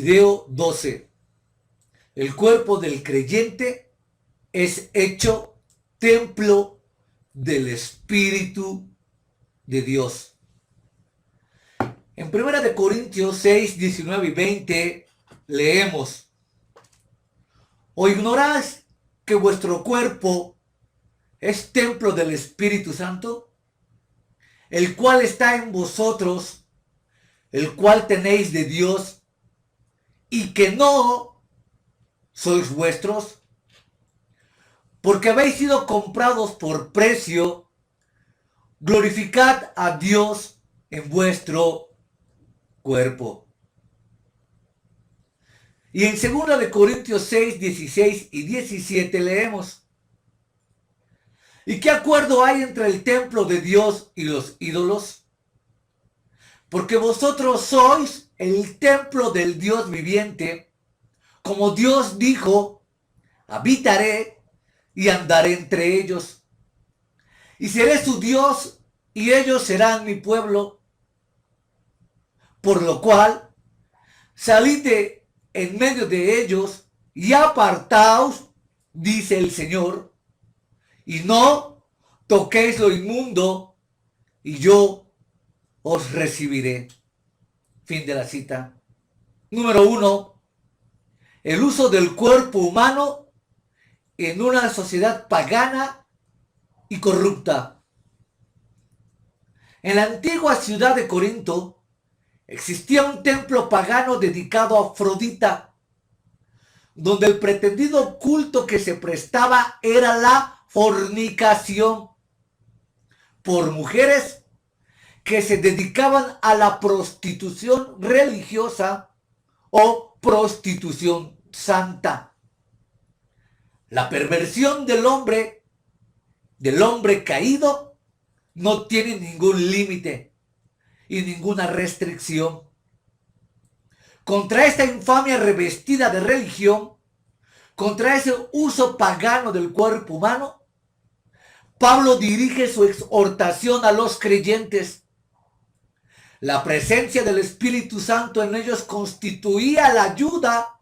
Video 12. El cuerpo del creyente es hecho templo del Espíritu de Dios. En 1 Corintios 6, 19 y 20 leemos: ¿O ignoráis que vuestro cuerpo es templo del Espíritu Santo, el cual está en vosotros, el cual tenéis de Dios, y que no sois vuestros? Porque habéis sido comprados por precio. Glorificad a Dios en vuestro cuerpo. Y en 2 Corintios 6, 16 y 17 leemos: ¿Y qué acuerdo hay entre el templo de Dios y los ídolos? Porque vosotros sois el templo del Dios viviente, como Dios dijo: habitaré y andaré entre ellos, y seré su Dios, y ellos serán mi pueblo. Por lo cual, salid de en medio de ellos y apartaos, dice el Señor, y no toquéis lo inmundo, y yo os recibiré. Fin de la cita. Número 1. El uso del cuerpo humano en una sociedad pagana y corrupta. En la antigua ciudad de Corinto existía un templo pagano dedicado a Afrodita, donde el pretendido culto que se prestaba era la fornicación por mujeres que se dedicaban a la prostitución religiosa o prostitución santa. La perversión del hombre caído, no tiene ningún límite y ninguna restricción. Contra esta infamia revestida de religión, contra ese uso pagano del cuerpo humano, Pablo dirige su exhortación a los creyentes. La presencia del Espíritu Santo en ellos constituía la ayuda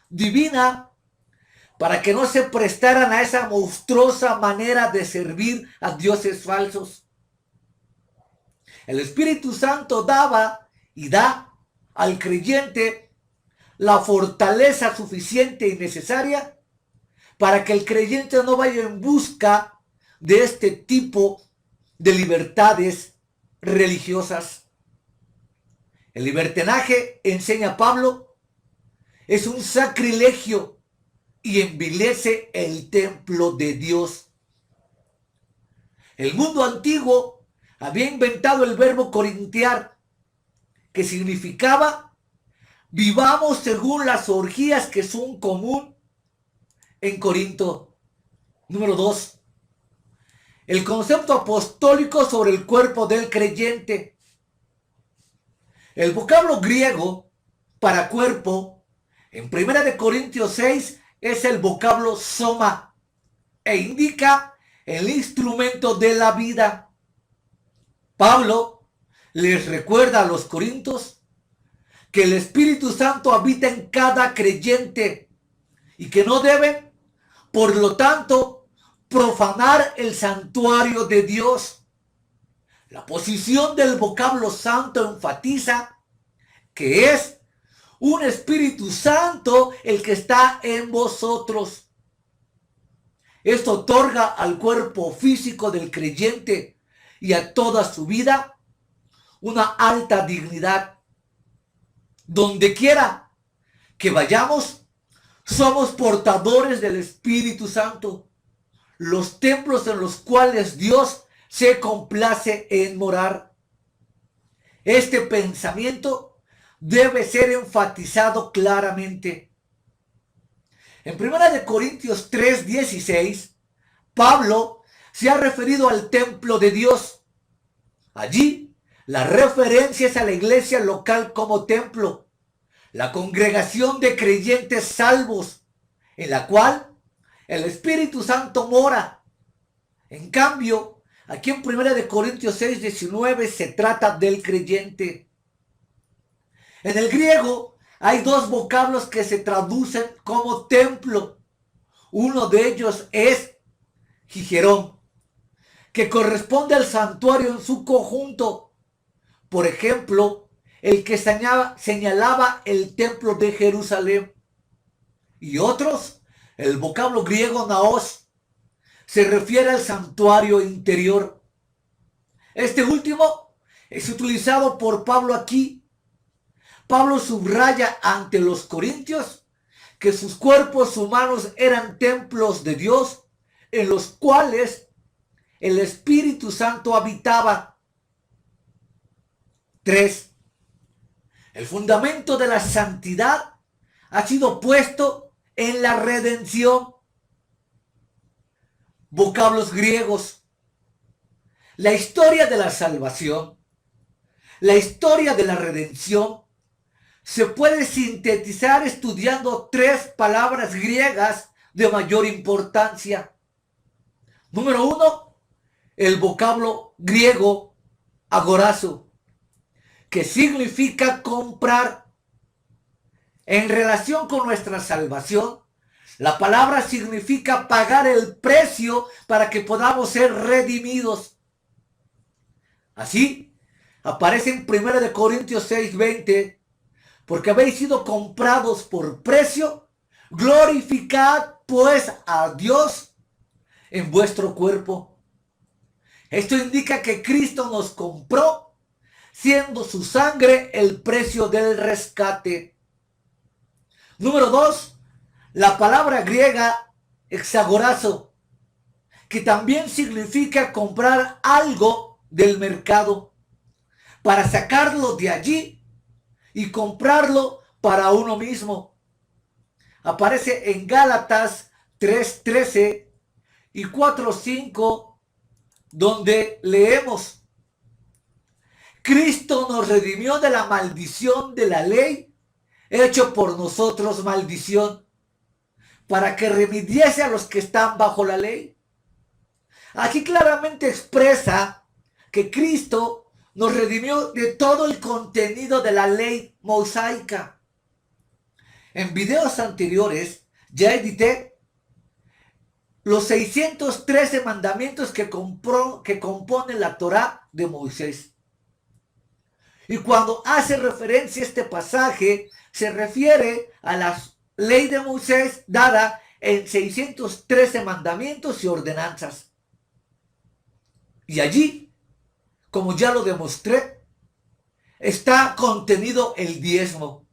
divina para que no se prestaran a esa monstruosa manera de servir a dioses falsos. El Espíritu Santo daba y da al creyente la fortaleza suficiente y necesaria para que el creyente no vaya en busca de este tipo de libertades religiosas. El libertinaje, enseña Pablo, es un sacrilegio y envilece el templo de Dios. El mundo antiguo había inventado el verbo corintiar, que significaba vivamos según las orgías que son común en Corinto. Número 2. El concepto apostólico sobre el cuerpo del creyente. El vocablo griego para cuerpo en 1 Corintios 6 es el vocablo soma e indica el instrumento de la vida. Pablo les recuerda a los corintios que el Espíritu Santo habita en cada creyente y que no deben, por lo tanto, profanar el santuario de Dios. La posición del vocablo santo enfatiza que es un Espíritu Santo el que está en vosotros. Esto otorga al cuerpo físico del creyente y a toda su vida una alta dignidad. Donde quiera que vayamos, somos portadores del Espíritu Santo, los templos en los cuales Dios se complace en morar. Este pensamiento debe ser enfatizado claramente. En 1 Corintios 3, 16, Pablo se ha referido al templo de Dios. Allí, la referencia es a la iglesia local como templo, la congregación de creyentes salvos, en la cual el Espíritu Santo mora. En cambio, aquí en 1 Corintios 6:19 se trata del creyente. En el griego, hay dos vocablos que se traducen como templo. Uno de ellos es Gijerón, que corresponde al santuario en su conjunto. Por ejemplo, el que señalaba el templo de Jerusalén. Y otros, el vocablo griego naos, se refiere al santuario interior. Este último es utilizado por Pablo aquí. Pablo subraya ante los corintios que sus cuerpos humanos eran templos de Dios en los cuales el Espíritu Santo habitaba. 3. El fundamento de la santidad ha sido puesto en la redención. Vocablos griegos. La historia de la salvación, la historia de la redención, se puede sintetizar estudiando tres palabras griegas de mayor importancia. Número 1, el vocablo griego agorazo, que significa comprar. En relación con nuestra salvación, la palabra significa pagar el precio para que podamos ser redimidos. Así, aparece en 1 Corintios 6:20, porque habéis sido comprados por precio, glorificad pues a Dios en vuestro cuerpo. Esto indica que Cristo nos compró, siendo su sangre el precio del rescate. Número 2, la palabra griega exagorazo, que también significa comprar algo del mercado para sacarlo de allí y comprarlo para uno mismo. Aparece en Gálatas 3:13 y 4:5, donde leemos: Cristo nos redimió de la maldición de la ley, hecho por nosotros maldición, para que remediase a los que están bajo la ley. Aquí claramente expresa que Cristo nos redimió de todo el contenido de la ley mosaica. En videos anteriores ya edité los 613 mandamientos que componen la Torá de Moisés. Y cuando hace referencia a este pasaje, se refiere a la ley de Moisés dada en 613 mandamientos y ordenanzas. Y allí, como ya lo demostré, está contenido el diezmo.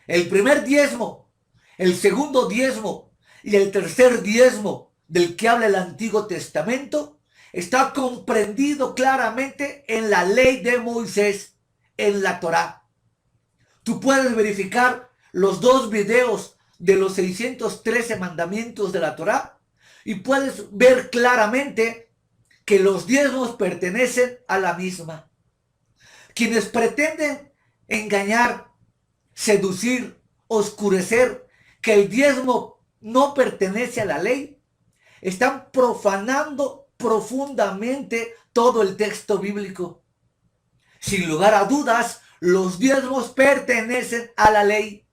El primer diezmo, el segundo diezmo y el tercer diezmo del que habla el Antiguo Testamento está comprendido claramente en la ley de Moisés, en la Torá. Tú puedes verificar los dos videos de los 613 mandamientos de la Torá y puedes ver claramente que los diezmos pertenecen a la misma. Quienes pretenden engañar, seducir, oscurecer que el diezmo no pertenece a la ley, están profanando profundamente todo el texto bíblico. Sin lugar a dudas, los diezmos pertenecen a la ley.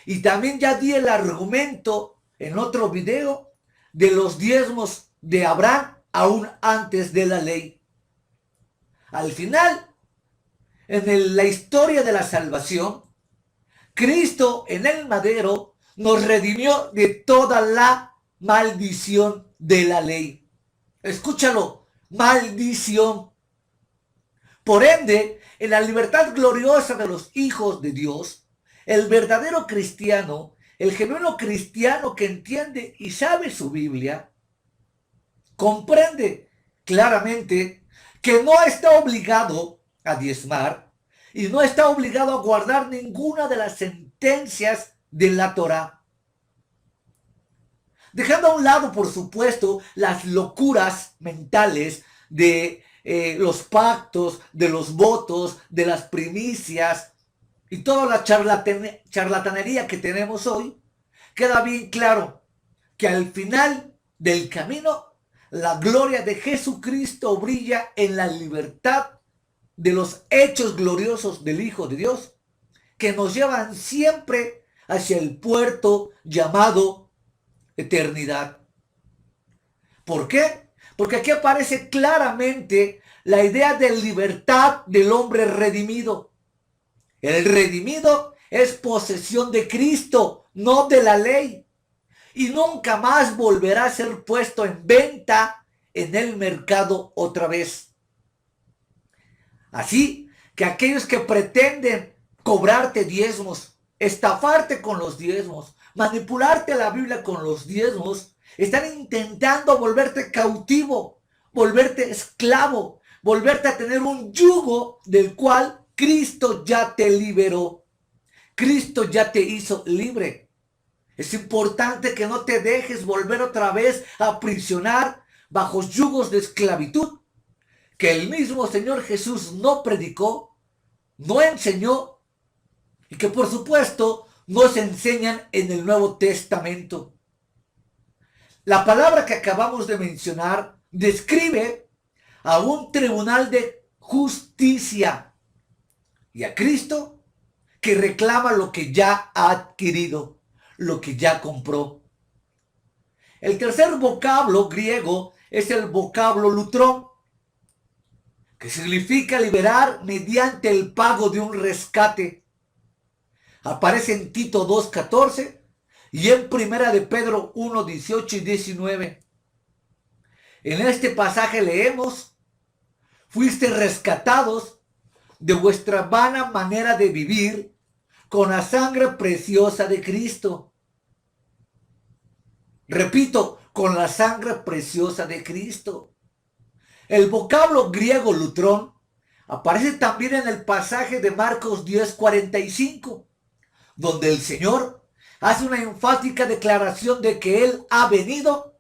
Y también ya di el argumento en otro video de los diezmos de Abraham aún antes de la ley. Al final, en la historia de la salvación, Cristo en el madero nos redimió de toda la maldición de la ley. Escúchalo, maldición. Por ende, en la libertad gloriosa de los hijos de Dios, el verdadero cristiano, el genuino cristiano que entiende y sabe su Biblia, comprende claramente que no está obligado a diezmar y no está obligado a guardar ninguna de las sentencias de la Torá. Dejando a un lado, por supuesto, las locuras mentales de los pactos, de los votos, de las primicias y toda la charlatanería que tenemos hoy, queda bien claro que al final del camino la gloria de Jesucristo brilla en la libertad de los hechos gloriosos del Hijo de Dios que nos llevan siempre hacia el puerto llamado eternidad. ¿Por qué? Porque aquí aparece claramente la idea de libertad del hombre redimido. El redimido es posesión de Cristo, no de la ley. Y nunca más volverá a ser puesto en venta en el mercado otra vez. Así que aquellos que pretenden cobrarte diezmos, estafarte con los diezmos, manipularte la Biblia con los diezmos, están intentando volverte cautivo, volverte esclavo, volverte a tener un yugo del cual Cristo ya te liberó. Cristo ya te hizo libre. Es importante que no te dejes volver otra vez a aprisionar bajo yugos de esclavitud que el mismo Señor Jesús no predicó, no enseñó y que por supuesto no se enseñan en el Nuevo Testamento. La palabra que acabamos de mencionar describe a un tribunal de justicia y a Cristo que reclama lo que ya ha adquirido, lo que ya compró. El tercer vocablo griego es el vocablo lutrón, que significa liberar mediante el pago de un rescate. Aparece en Tito 2:14 y en Primera de Pedro 1:18 y 19. En este pasaje leemos: fuiste rescatados de vuestra vana manera de vivir con la sangre preciosa de Cristo. Repito, con la sangre preciosa de Cristo. El vocablo griego lutrón aparece también en el pasaje de Marcos 10:45, donde el Señor hace una enfática declaración de que Él ha venido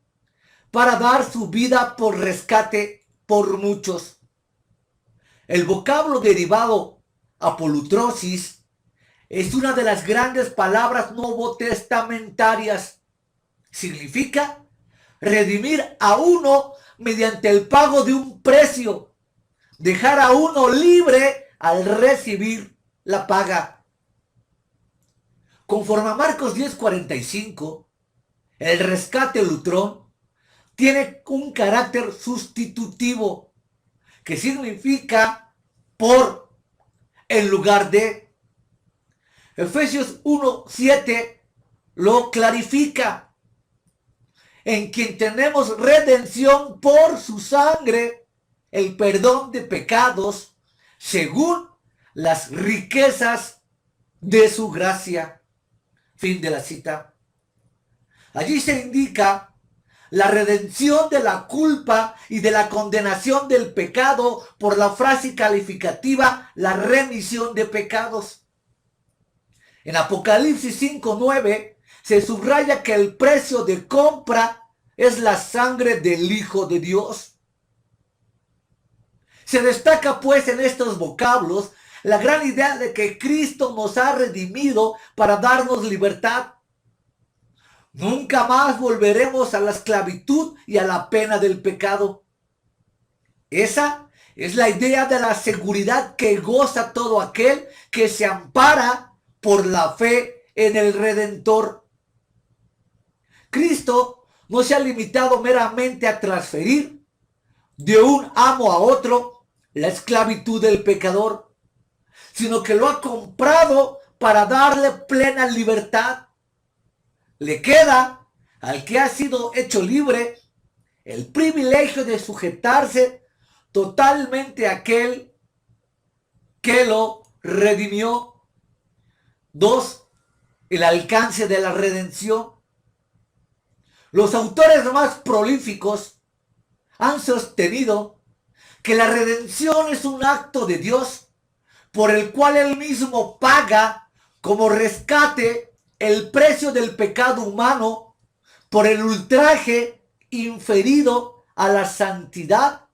para dar su vida por rescate por muchos. El vocablo derivado apolutrosis es una de las grandes palabras novotestamentarias. Significa redimir a uno mediante el pago de un precio, dejar a uno libre al recibir la paga. Conforme a Marcos 10:45, el rescate lutrón tiene un carácter sustitutivo, que significa por, en lugar de. Efesios 1:7 lo clarifica: en quien tenemos redención por su sangre, el perdón de pecados, según las riquezas de su gracia. Fin de la cita. Allí se indica la redención de la culpa y de la condenación del pecado por la frase calificativa, la remisión de pecados. En Apocalipsis 5:9 se subraya que el precio de compra es la sangre del Hijo de Dios. Se destaca pues en estos vocablos la gran idea de que Cristo nos ha redimido para darnos libertad. Nunca más volveremos a la esclavitud y a la pena del pecado. Esa es la idea de la seguridad que goza todo aquel que se ampara por la fe en el Redentor. Cristo no se ha limitado meramente a transferir de un amo a otro la esclavitud del pecador, sino que lo ha comprado para darle plena libertad. Le queda al que ha sido hecho libre el privilegio de sujetarse totalmente a aquel que lo redimió. 2. El alcance de la redención. Los autores más prolíficos han sostenido que la redención es un acto de Dios por el cual Él mismo paga como rescate el precio del pecado humano por el ultraje inferido a la santidad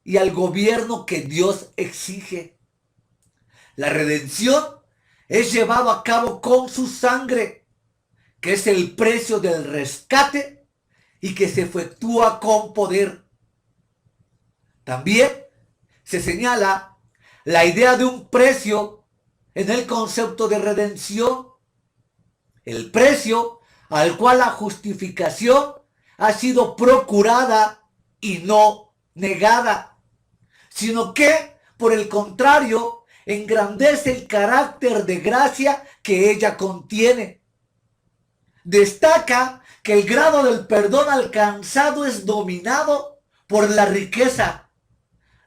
y al gobierno que Dios exige. La redención es llevado a cabo con su sangre, que es el precio del rescate y que se efectúa con poder. También se señala la idea de un precio en el concepto de redención, el precio al cual la justificación ha sido procurada y no negada, sino que, por el contrario, engrandece el carácter de gracia que ella contiene. Destaca que el grado del perdón alcanzado es dominado por la riqueza,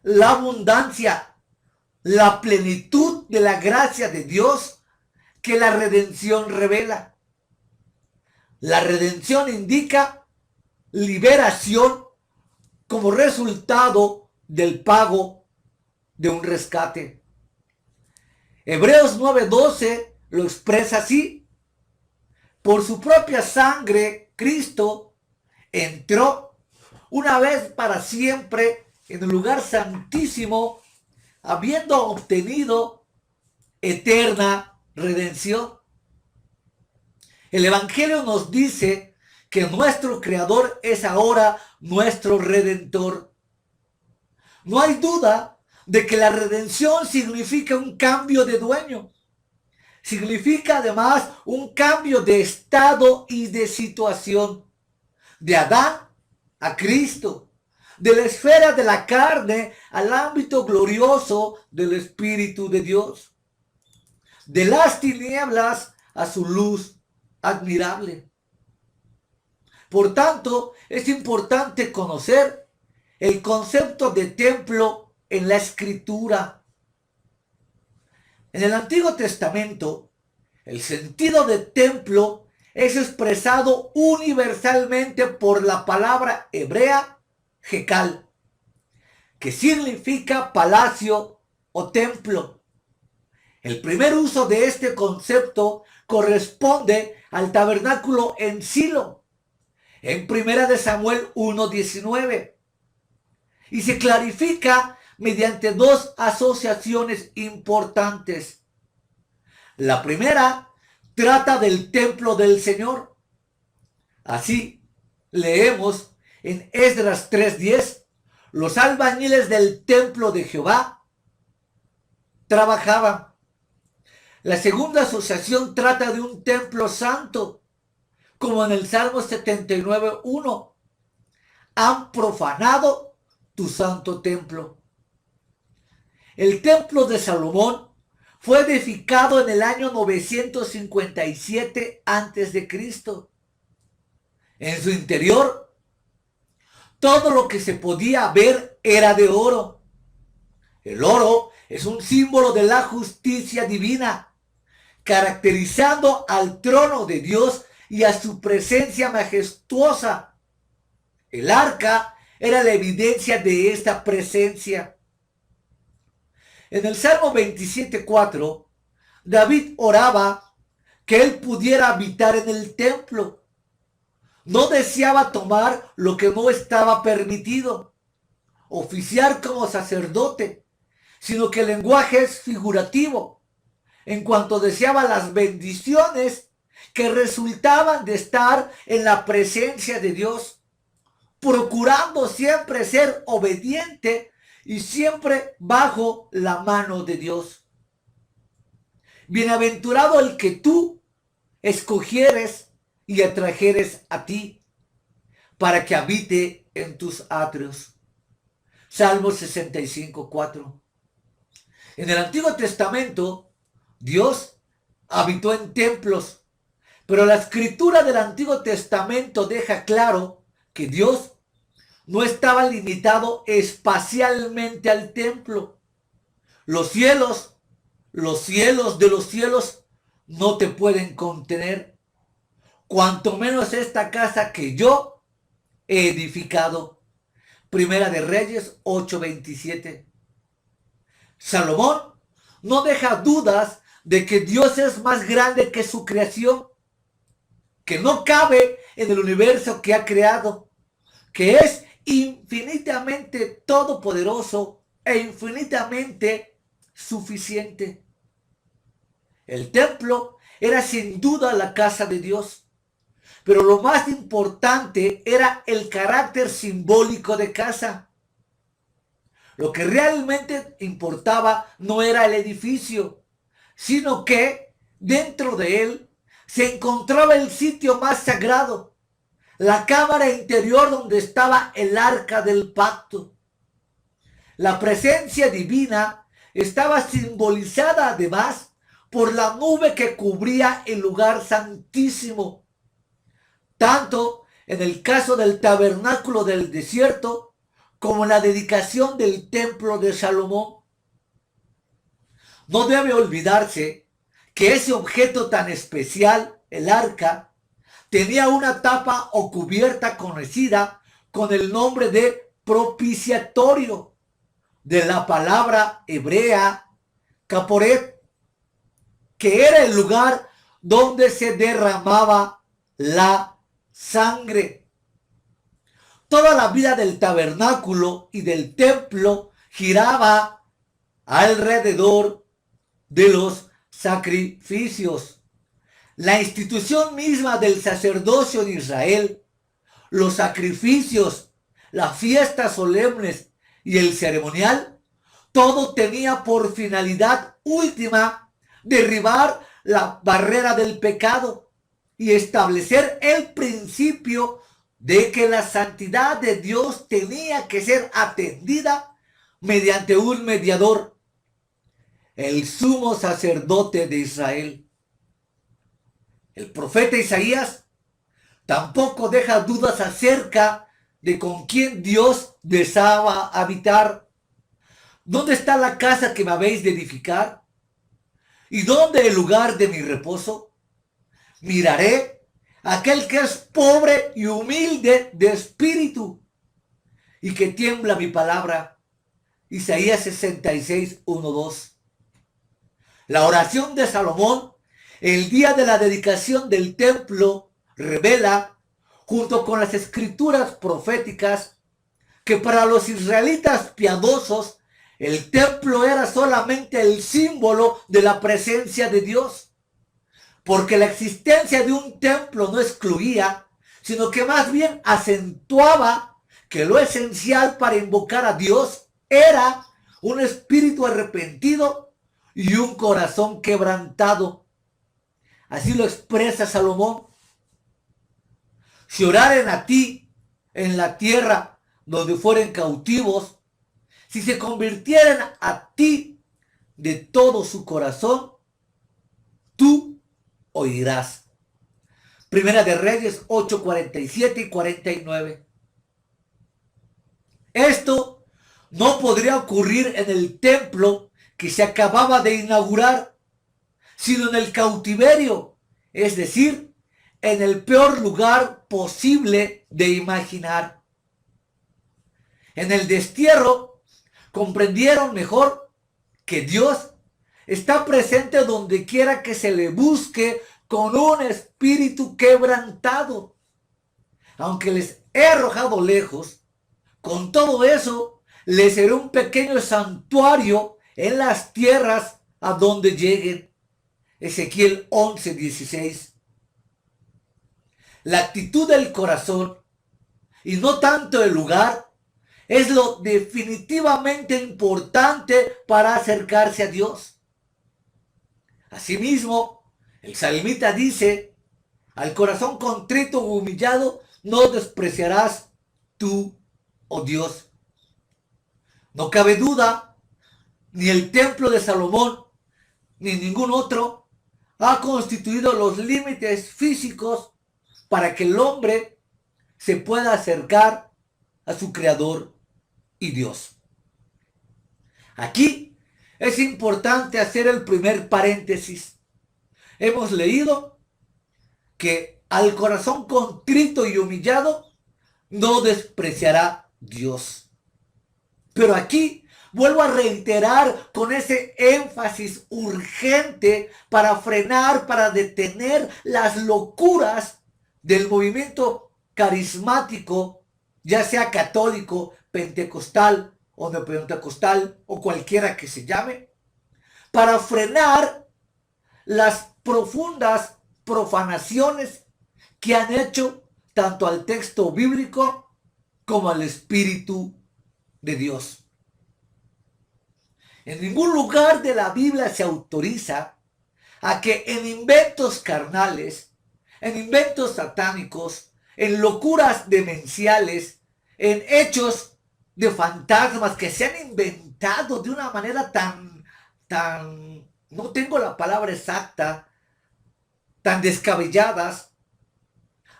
la abundancia, la plenitud de la gracia de Dios que la redención revela. La redención indica liberación como resultado del pago de un rescate. Hebreos 9:12 lo expresa así: por su propia sangre Cristo entró una vez para siempre en el lugar santísimo, habiendo obtenido eterna redención. El Evangelio nos dice que nuestro Creador es ahora nuestro Redentor. No hay duda de que la redención significa un cambio de dueño. Significa además un cambio de estado y de situación. De Adán a Cristo. De la esfera de la carne al ámbito glorioso del Espíritu de Dios. De las tinieblas a su luz admirable. Por tanto, es importante conocer el concepto de templo en la Escritura. En el Antiguo Testamento, el sentido de templo es expresado universalmente por la palabra hebrea Jekal, que significa palacio o templo. El primer uso de este concepto corresponde al tabernáculo en Silo, en 1 Samuel 1:19, y se clarifica mediante dos asociaciones importantes. La primera trata del templo del Señor. Así leemos en Esdras 3:10, los albañiles del templo de Jehová trabajaban. La segunda asociación trata de un templo santo, como en el Salmo 79:1. Han profanado tu santo templo. El templo de Salomón fue edificado en el año 957 a.C. En su interior, todo lo que se podía ver era de oro. El oro es un símbolo de la justicia divina, caracterizando al trono de Dios y a su presencia majestuosa. El arca era la evidencia de esta presencia. En el Salmo 27:4, David oraba que él pudiera habitar en el templo. No deseaba tomar lo que no estaba permitido, oficiar como sacerdote, sino que el lenguaje es figurativo, en cuanto deseaba las bendiciones que resultaban de estar en la presencia de Dios, procurando siempre ser obediente y siempre bajo la mano de Dios. Bienaventurado el que tú escogieres y atrajeres a ti, para que habite en tus atrios. Salmo 65:4. En el Antiguo Testamento, Dios habitó en templos, pero la escritura del Antiguo Testamento deja claro que Dios no estaba limitado espacialmente al templo. Los cielos de los cielos no te pueden contener, cuanto menos esta casa que yo he edificado. Primera de Reyes 8:27. Salomón no deja dudas de que Dios es más grande que su creación, que no cabe en el universo que ha creado, que es infinitamente todopoderoso e infinitamente suficiente. El templo era sin duda la casa de Dios, pero lo más importante era el carácter simbólico de casa. Lo que realmente importaba no era el edificio, sino que dentro de él se encontraba el sitio más sagrado, la cámara interior donde estaba el arca del pacto. La presencia divina estaba simbolizada además por la nube que cubría el lugar santísimo. Tanto en el caso del tabernáculo del desierto como en la dedicación del templo de Salomón. No debe olvidarse que ese objeto tan especial, el arca, tenía una tapa o cubierta conocida con el nombre de propiciatorio, de la palabra hebrea caporet, que era el lugar donde se derramaba la sangre. Toda la vida del tabernáculo y del templo giraba alrededor de los sacrificios. La institución misma del sacerdocio en Israel, los sacrificios, las fiestas solemnes y el ceremonial, todo tenía por finalidad última derribar la barrera del pecado y establecer el principio de que la santidad de Dios tenía que ser atendida mediante un mediador, el sumo sacerdote de Israel. El profeta Isaías tampoco deja dudas acerca de con quién Dios deseaba habitar. ¿Dónde está la casa que me habéis de edificar? ¿Y dónde el lugar de mi reposo? Miraré a aquel que es pobre y humilde de espíritu y que tiembla mi palabra. Isaías 66, 1, 2. La oración de Salomón el día de la dedicación del templo revela, junto con las escrituras proféticas, que para los israelitas piadosos el templo era solamente el símbolo de la presencia de Dios, porque la existencia de un templo no excluía, sino que más bien acentuaba que lo esencial para invocar a Dios era un espíritu arrepentido y un corazón quebrantado. Así lo expresa Salomón. Si oraren a ti en la tierra donde fueren cautivos, si se convirtieren a ti de todo su corazón, tú oirás. Primera de Reyes 8, 47 y 49. Esto no podría ocurrir en el templo que se acababa de inaugurar, sino en el cautiverio, es decir, en el peor lugar posible de imaginar. En el destierro comprendieron mejor que Dios está presente donde quiera que se le busque con un espíritu quebrantado. Aunque les he arrojado lejos, con todo eso les será un pequeño santuario en las tierras a donde lleguen. Ezequiel 11, 16. La actitud del corazón, y no tanto el lugar, es lo definitivamente importante para acercarse a Dios. Asimismo, el salmista dice: al corazón contrito y humillado no despreciarás tú, oh Dios. No cabe duda, ni el templo de Salomón, ni ningún otro ha constituido los límites físicos para que el hombre se pueda acercar a su Creador y Dios. Aquí es importante hacer el primer paréntesis. Hemos leído que al corazón contrito y humillado no despreciará Dios. Pero aquí vuelvo a reiterar con ese énfasis urgente para frenar, para detener las locuras del movimiento carismático, ya sea católico, pentecostal o neopentecostal o cualquiera que se llame, para frenar las profundas profanaciones que han hecho tanto al texto bíblico como al Espíritu de Dios. En ningún lugar de la Biblia se autoriza a que en inventos carnales, en inventos satánicos, en locuras demenciales, en hechos de fantasmas que se han inventado de una manera no tengo la palabra exacta, tan descabelladas,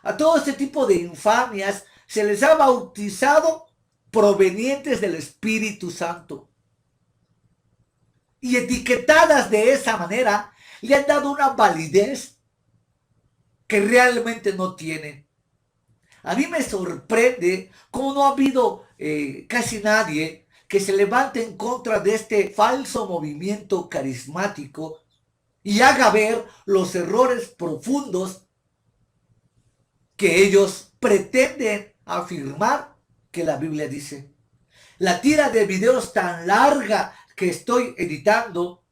a todo este tipo de infamias se les ha bautizado provenientes del Espíritu Santo. Y etiquetadas de esa manera, le han dado una validez que realmente no tienen. A mí me sorprende cómo no ha habido casi nadie que se levante en contra de este falso movimiento carismático y haga ver los errores profundos que ellos pretenden afirmar que la Biblia dice. La tira de videos tan larga que estoy editando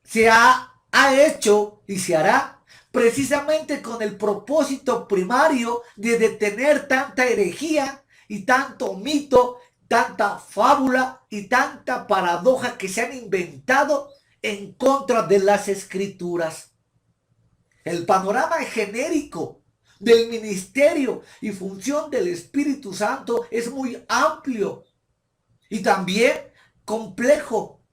se ha hecho y se hará precisamente con el propósito primario de detener tanta herejía y tanto mito, tanta fábula y tanta paradoja que se han inventado en contra de las escrituras. El panorama genérico del ministerio y función del Espíritu Santo es muy amplio y también complejo.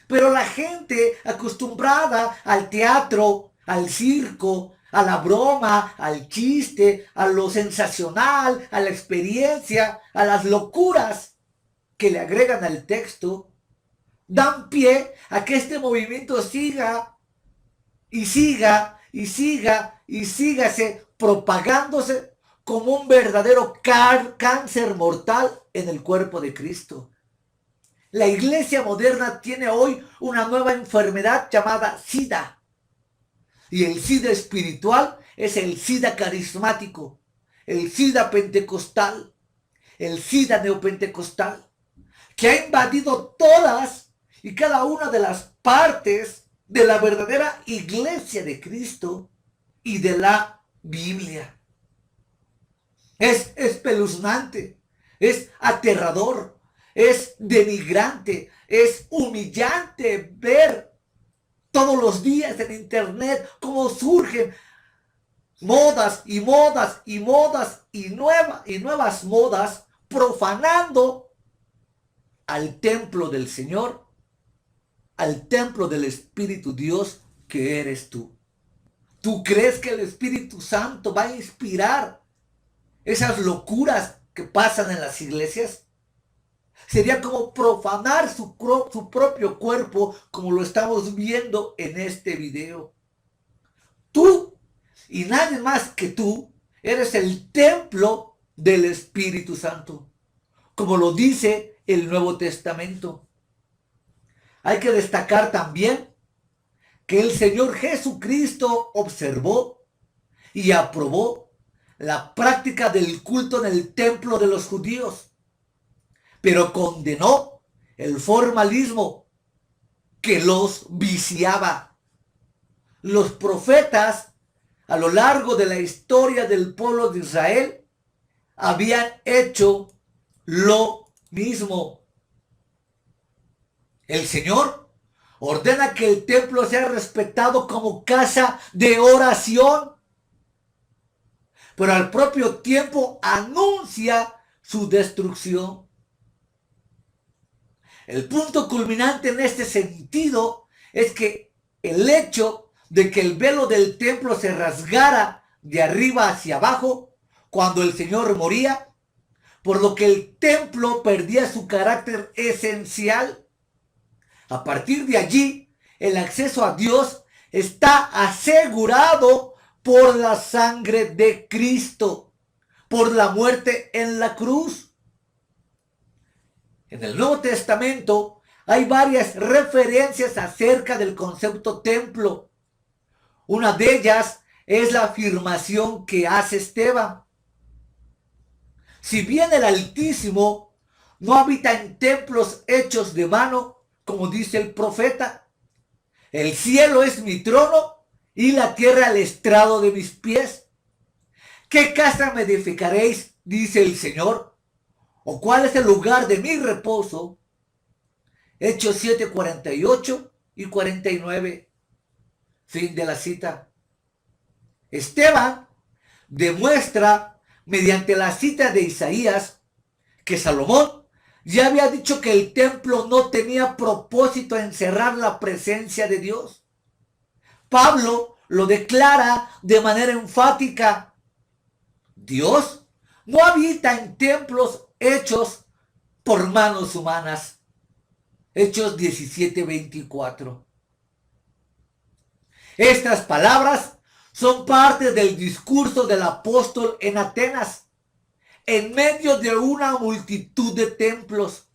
Pero la gente acostumbrada al teatro, al circo, a la broma, al chiste, a lo sensacional, a la experiencia, a las locuras que le agregan al texto, dan pie a que este movimiento siga y siga y siga y sígase propagándose como un verdadero cáncer mortal en el cuerpo de Cristo. La iglesia moderna tiene hoy una nueva enfermedad llamada SIDA. Y el SIDA espiritual es el SIDA carismático, el SIDA pentecostal, el SIDA neopentecostal, que ha invadido todas y cada una de las partes de la verdadera iglesia de Cristo y de la Biblia. Es espeluznante, es aterrador, es denigrante, es humillante ver todos los días en internet cómo surgen modas y modas y modas y nuevas modas profanando al templo del Señor, al templo del Espíritu Dios que eres tú. ¿Tú crees que el Espíritu Santo va a inspirar esas locuras que pasan en las iglesias? Sería como profanar su propio cuerpo, como lo estamos viendo en este video. Tú y nadie más que tú eres el templo del Espíritu Santo, como lo dice el Nuevo Testamento. Hay que destacar también que el Señor Jesucristo observó y aprobó la práctica del culto en el templo de los judíos, pero condenó el formalismo que los viciaba. Los profetas a lo largo de la historia del pueblo de Israel habían hecho lo mismo. El Señor ordena que el templo sea respetado como casa de oración, pero al propio tiempo anuncia su destrucción. El punto culminante en este sentido es que el hecho de que el velo del templo se rasgara de arriba hacia abajo cuando el Señor moría, por lo que el templo perdía su carácter esencial. A partir de allí, el acceso a Dios está asegurado por la sangre de Cristo, por la muerte en la cruz. En el Nuevo Testamento hay varias referencias acerca del concepto templo. Una de ellas es la afirmación que hace Esteban. Si bien el Altísimo no habita en templos hechos de mano, como dice el profeta, el cielo es mi trono y la tierra el estrado de mis pies. ¿Qué casa me edificaréis? Dice el Señor. ¿O cuál es el lugar de mi reposo? Hechos 7:48 y 49. Fin de la cita. Esteban demuestra mediante la cita de Isaías que Salomón ya había dicho que el templo no tenía propósito de encerrar la presencia de Dios. Pablo lo declara de manera enfática. Dios no habita en templos hechos por manos humanas. Hechos 17:24. Estas palabras son parte del discurso del apóstol en Atenas, en medio de una multitud de templos.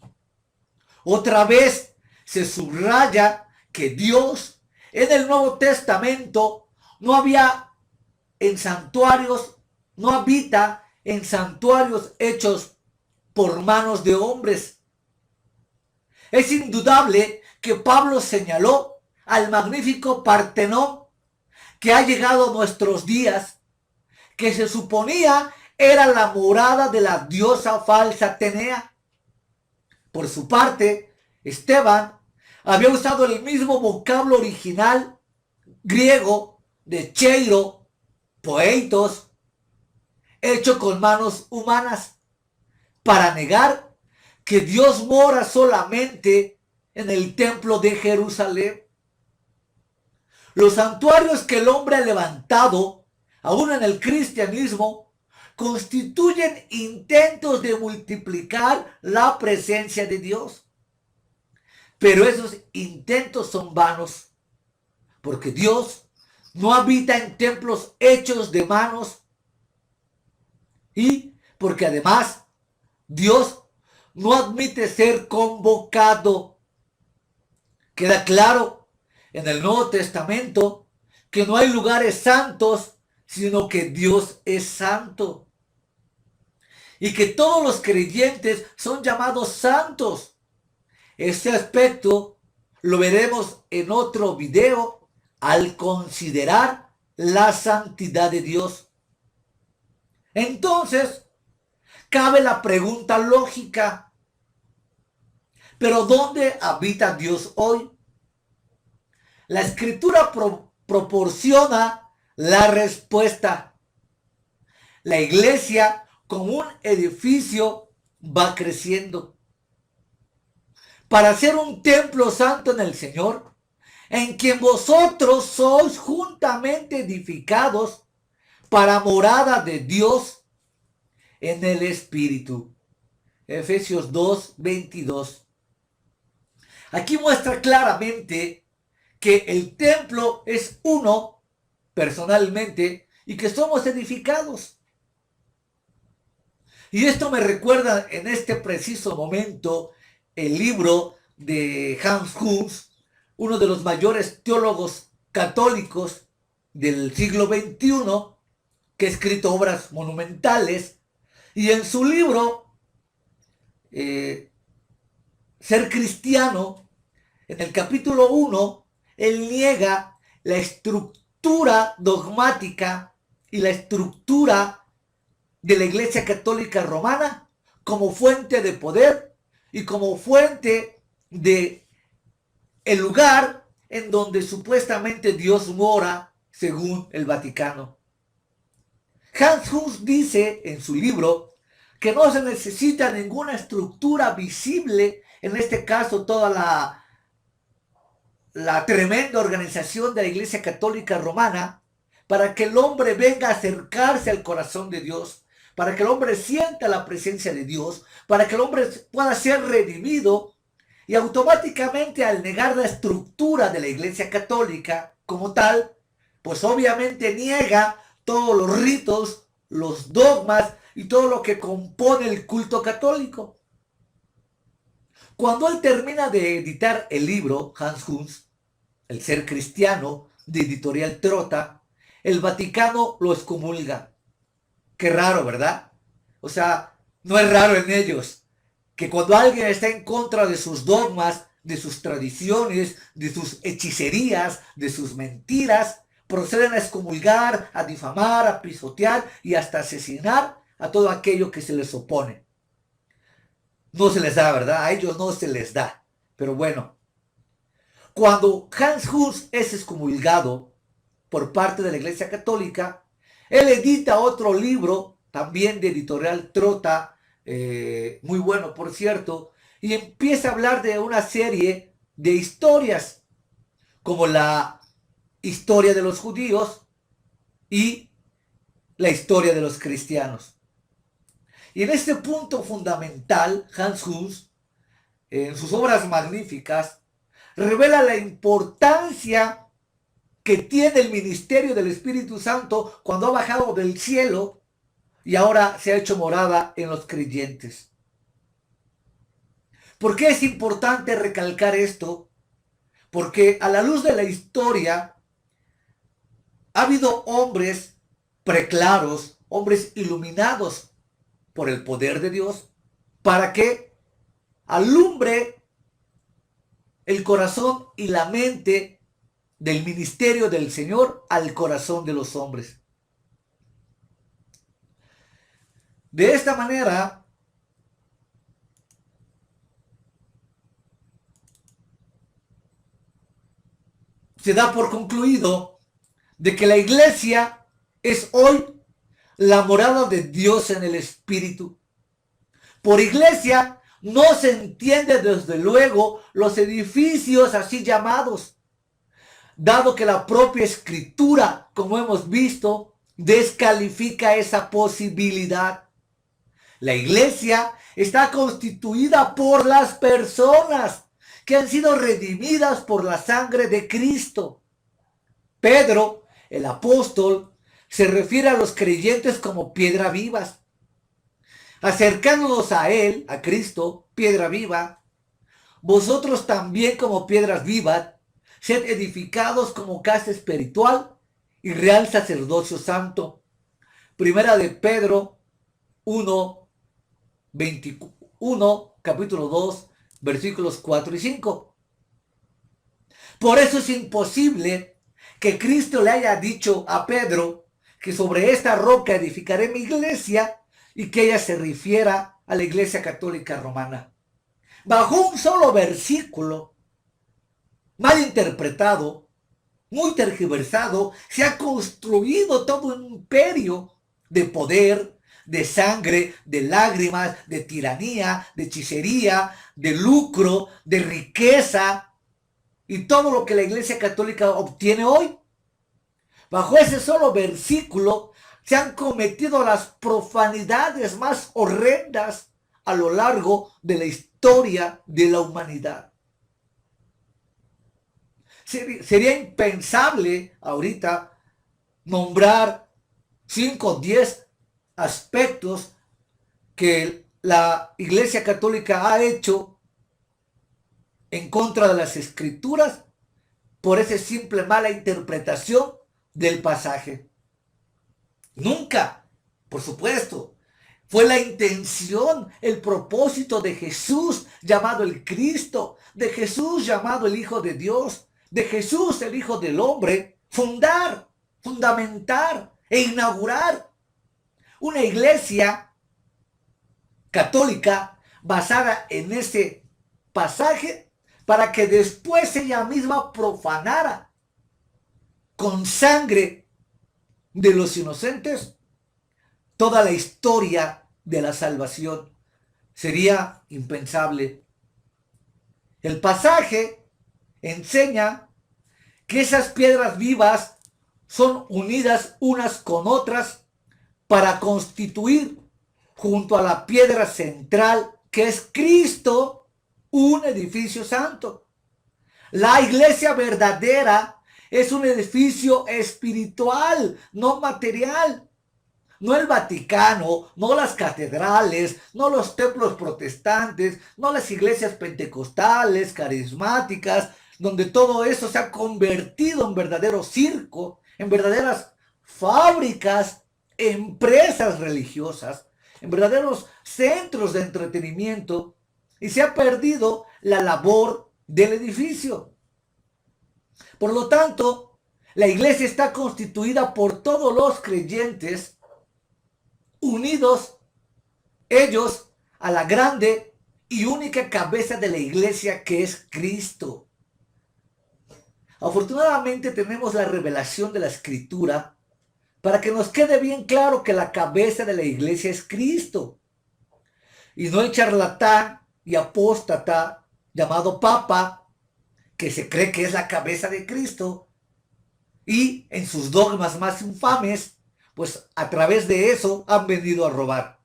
Otra vez se subraya que Dios en el Nuevo Testamento no había en santuarios, no habita en santuarios hechos por manos de hombres. Es indudable que Pablo señaló al magnífico Partenón que ha llegado a nuestros días, que se suponía era la morada de la diosa falsa Atenea. Por su parte, Esteban había usado el mismo vocablo original griego de cheiro, poeitos, hecho con manos humanas, para negar que Dios mora solamente en el templo de Jerusalén. Los santuarios que el hombre ha levantado, aún en el cristianismo, constituyen intentos de multiplicar la presencia de Dios. Pero esos intentos son vanos, porque Dios no habita en templos hechos de manos y porque además Dios no admite ser convocado. Queda claro en el Nuevo Testamento que no hay lugares santos, sino que Dios es santo. Y que todos los creyentes son llamados santos. Este aspecto lo veremos en otro video al considerar la santidad de Dios. Entonces, cabe la pregunta lógica: ¿pero dónde habita Dios hoy? La Escritura proporciona la respuesta. La iglesia, como un edificio, va creciendo para ser un templo santo en el Señor, en quien vosotros sois juntamente edificados para morada de Dios en el Espíritu. Efesios 2:22. Aquí muestra claramente que el templo es uno personalmente y que somos edificados. Y esto me recuerda en este preciso momento el libro de Hans Hus, uno de los mayores teólogos católicos del siglo XXI, que ha escrito obras monumentales, y en su libro Ser Cristiano, en el capítulo 1, él niega la estructura dogmática y la estructura de la Iglesia Católica Romana como fuente de poder y como fuente de el lugar en donde supuestamente Dios mora según el Vaticano. Hans Hus dice en su libro que no se necesita ninguna estructura visible, en este caso toda la tremenda organización de la Iglesia Católica Romana, para que el hombre venga a acercarse al corazón de Dios, para que el hombre sienta la presencia de Dios, para que el hombre pueda ser redimido. Y automáticamente, al negar la estructura de la Iglesia Católica como tal, pues obviamente niega todos los ritos, los dogmas y todo lo que compone el culto católico. Cuando él termina de editar el libro, Hans Hus, El Ser Cristiano, de Editorial Trota, el Vaticano lo excomulga. Qué raro, ¿verdad? O sea, no es raro en ellos que cuando alguien está en contra de sus dogmas, de sus tradiciones, de sus hechicerías, de sus mentiras, proceden a excomulgar, a difamar, a pisotear y hasta asesinar a todo aquello que se les opone. No se les da, ¿verdad? A ellos no se les da. Pero bueno, cuando Hans Hus es excomulgado, por parte de la Iglesia Católica. Él edita otro libro, también de editorial Trota, muy bueno por cierto, y empieza a hablar de una serie de historias, como la historia de los judíos y la historia de los cristianos. Y en este punto fundamental, Hans Hus, en sus obras magníficas, revela la importancia que tiene el ministerio del Espíritu Santo cuando ha bajado del cielo y ahora se ha hecho morada en los creyentes. ¿Por qué es importante recalcar esto? Porque a la luz de la historia ha habido hombres preclaros, hombres iluminados por el poder de Dios, para que alumbre el corazón y la mente del ministerio del Señor al corazón de los hombres. De esta manera, se da por concluido de que la iglesia es hoy la morada de Dios en el Espíritu. Por iglesia no se entiende desde luego los edificios así llamados, dado que la propia Escritura, como hemos visto, descalifica esa posibilidad. La iglesia está constituida por las personas que han sido redimidas por la sangre de Cristo. Pedro, el apóstol, se refiere a los creyentes como piedras vivas. Acercándonos a él, a Cristo, piedra viva, vosotros también como piedras vivas, sed edificados como casa espiritual y real sacerdocio santo. Primera de Pedro 1, 21, capítulo 2, versículos 4 y 5. Por eso es imposible que Cristo le haya dicho a Pedro que sobre esta roca edificaré mi iglesia y que ella se refiera a la Iglesia Católica Romana. Bajo un solo versículo, mal interpretado, muy tergiversado, se ha construido todo un imperio de poder, de sangre, de lágrimas, de tiranía, de hechicería, de lucro, de riqueza y todo lo que la Iglesia Católica obtiene hoy. Bajo ese solo versículo se han cometido las profanidades más horrendas a lo largo de la historia de la humanidad. Sería impensable ahorita nombrar 5 o 10 aspectos que la Iglesia Católica ha hecho en contra de las Escrituras por esa simple mala interpretación del pasaje. Nunca, por supuesto, fue la intención, el propósito de Jesús llamado el Cristo, de Jesús llamado el Hijo de Dios, de Jesús el Hijo del Hombre, fundamentar e inaugurar una iglesia católica basada en ese pasaje para que después ella misma profanara con sangre de los inocentes toda la historia de la salvación. Sería impensable. El pasaje enseña que esas piedras vivas son unidas unas con otras para constituir junto a la piedra central que es Cristo un edificio santo. La iglesia verdadera es un edificio espiritual, no material. No el Vaticano, no las catedrales, no los templos protestantes, no las iglesias pentecostales, carismáticas, donde todo eso se ha convertido en verdadero circo, en verdaderas fábricas, empresas religiosas, en verdaderos centros de entretenimiento, y se ha perdido la labor del edificio. Por lo tanto, la iglesia está constituida por todos los creyentes unidos ellos a la grande y única cabeza de la iglesia que es Cristo. Afortunadamente tenemos la revelación de la Escritura para que nos quede bien claro que la cabeza de la iglesia es Cristo y no el charlatán y apóstata llamado Papa, que se cree que es la cabeza de Cristo, y en sus dogmas más infames, pues a través de eso han venido a robar.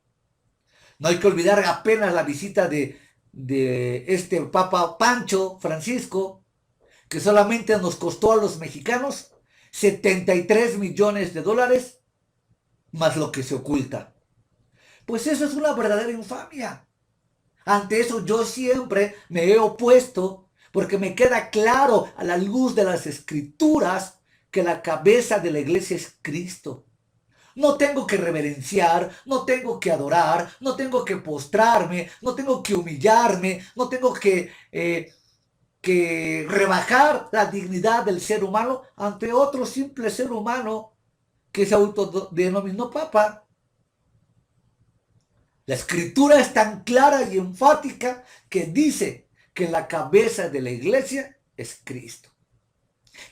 No hay que olvidar apenas la visita de este Papa Pancho Francisco, que solamente nos costó a los mexicanos 73 millones de dólares, más lo que se oculta. Pues eso es una verdadera infamia. Ante eso yo siempre me he opuesto, porque me queda claro a la luz de las Escrituras que la cabeza de la iglesia es Cristo. No tengo que reverenciar, no tengo que adorar, no tengo que postrarme, no tengo que humillarme, no tengo que rebajar la dignidad del ser humano ante otro simple ser humano que se autodenominó Papa. La Escritura es tan clara y enfática que dice que la cabeza de la iglesia es Cristo.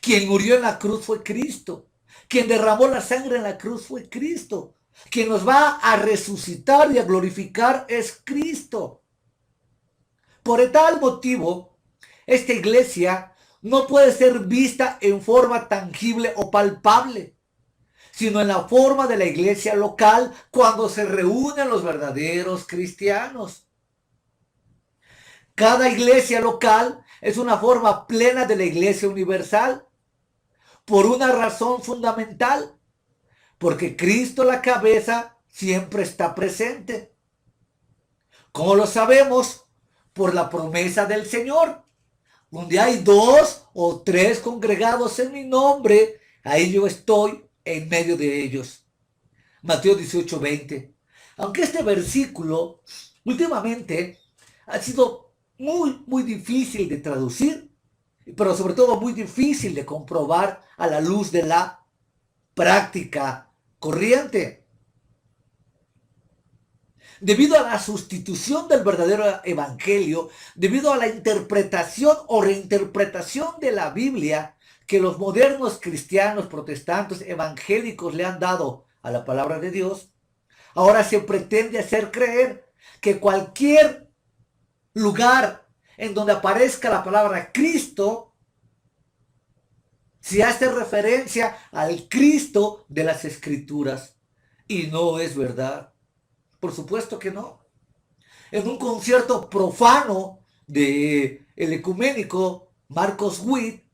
Quien murió en la cruz fue Cristo. Quien derramó la sangre en la cruz fue Cristo. Quien nos va a resucitar y a glorificar es Cristo. Por tal motivo, esta iglesia no puede ser vista en forma tangible o palpable, sino en la forma de la iglesia local cuando se reúnen los verdaderos cristianos. Cada iglesia local es una forma plena de la iglesia universal, por una razón fundamental, porque Cristo la cabeza siempre está presente. ¿Cómo lo sabemos? Por la promesa del Señor. Donde hay 2 o 3 congregados en mi nombre, ahí yo estoy en medio de ellos. Mateo 18:20. Aunque este versículo últimamente ha sido muy difícil de traducir, pero sobre todo muy difícil de comprobar a la luz de la práctica corriente. Debido a la sustitución del verdadero evangelio, debido a la interpretación o reinterpretación de la Biblia que los modernos cristianos, protestantes, evangélicos le han dado a la palabra de Dios, ahora se pretende hacer creer que cualquier lugar en donde aparezca la palabra Cristo, se hace referencia al Cristo de las Escrituras. Y no es verdad. Por supuesto que no. En un concierto profano de el ecuménico Marcos Witt,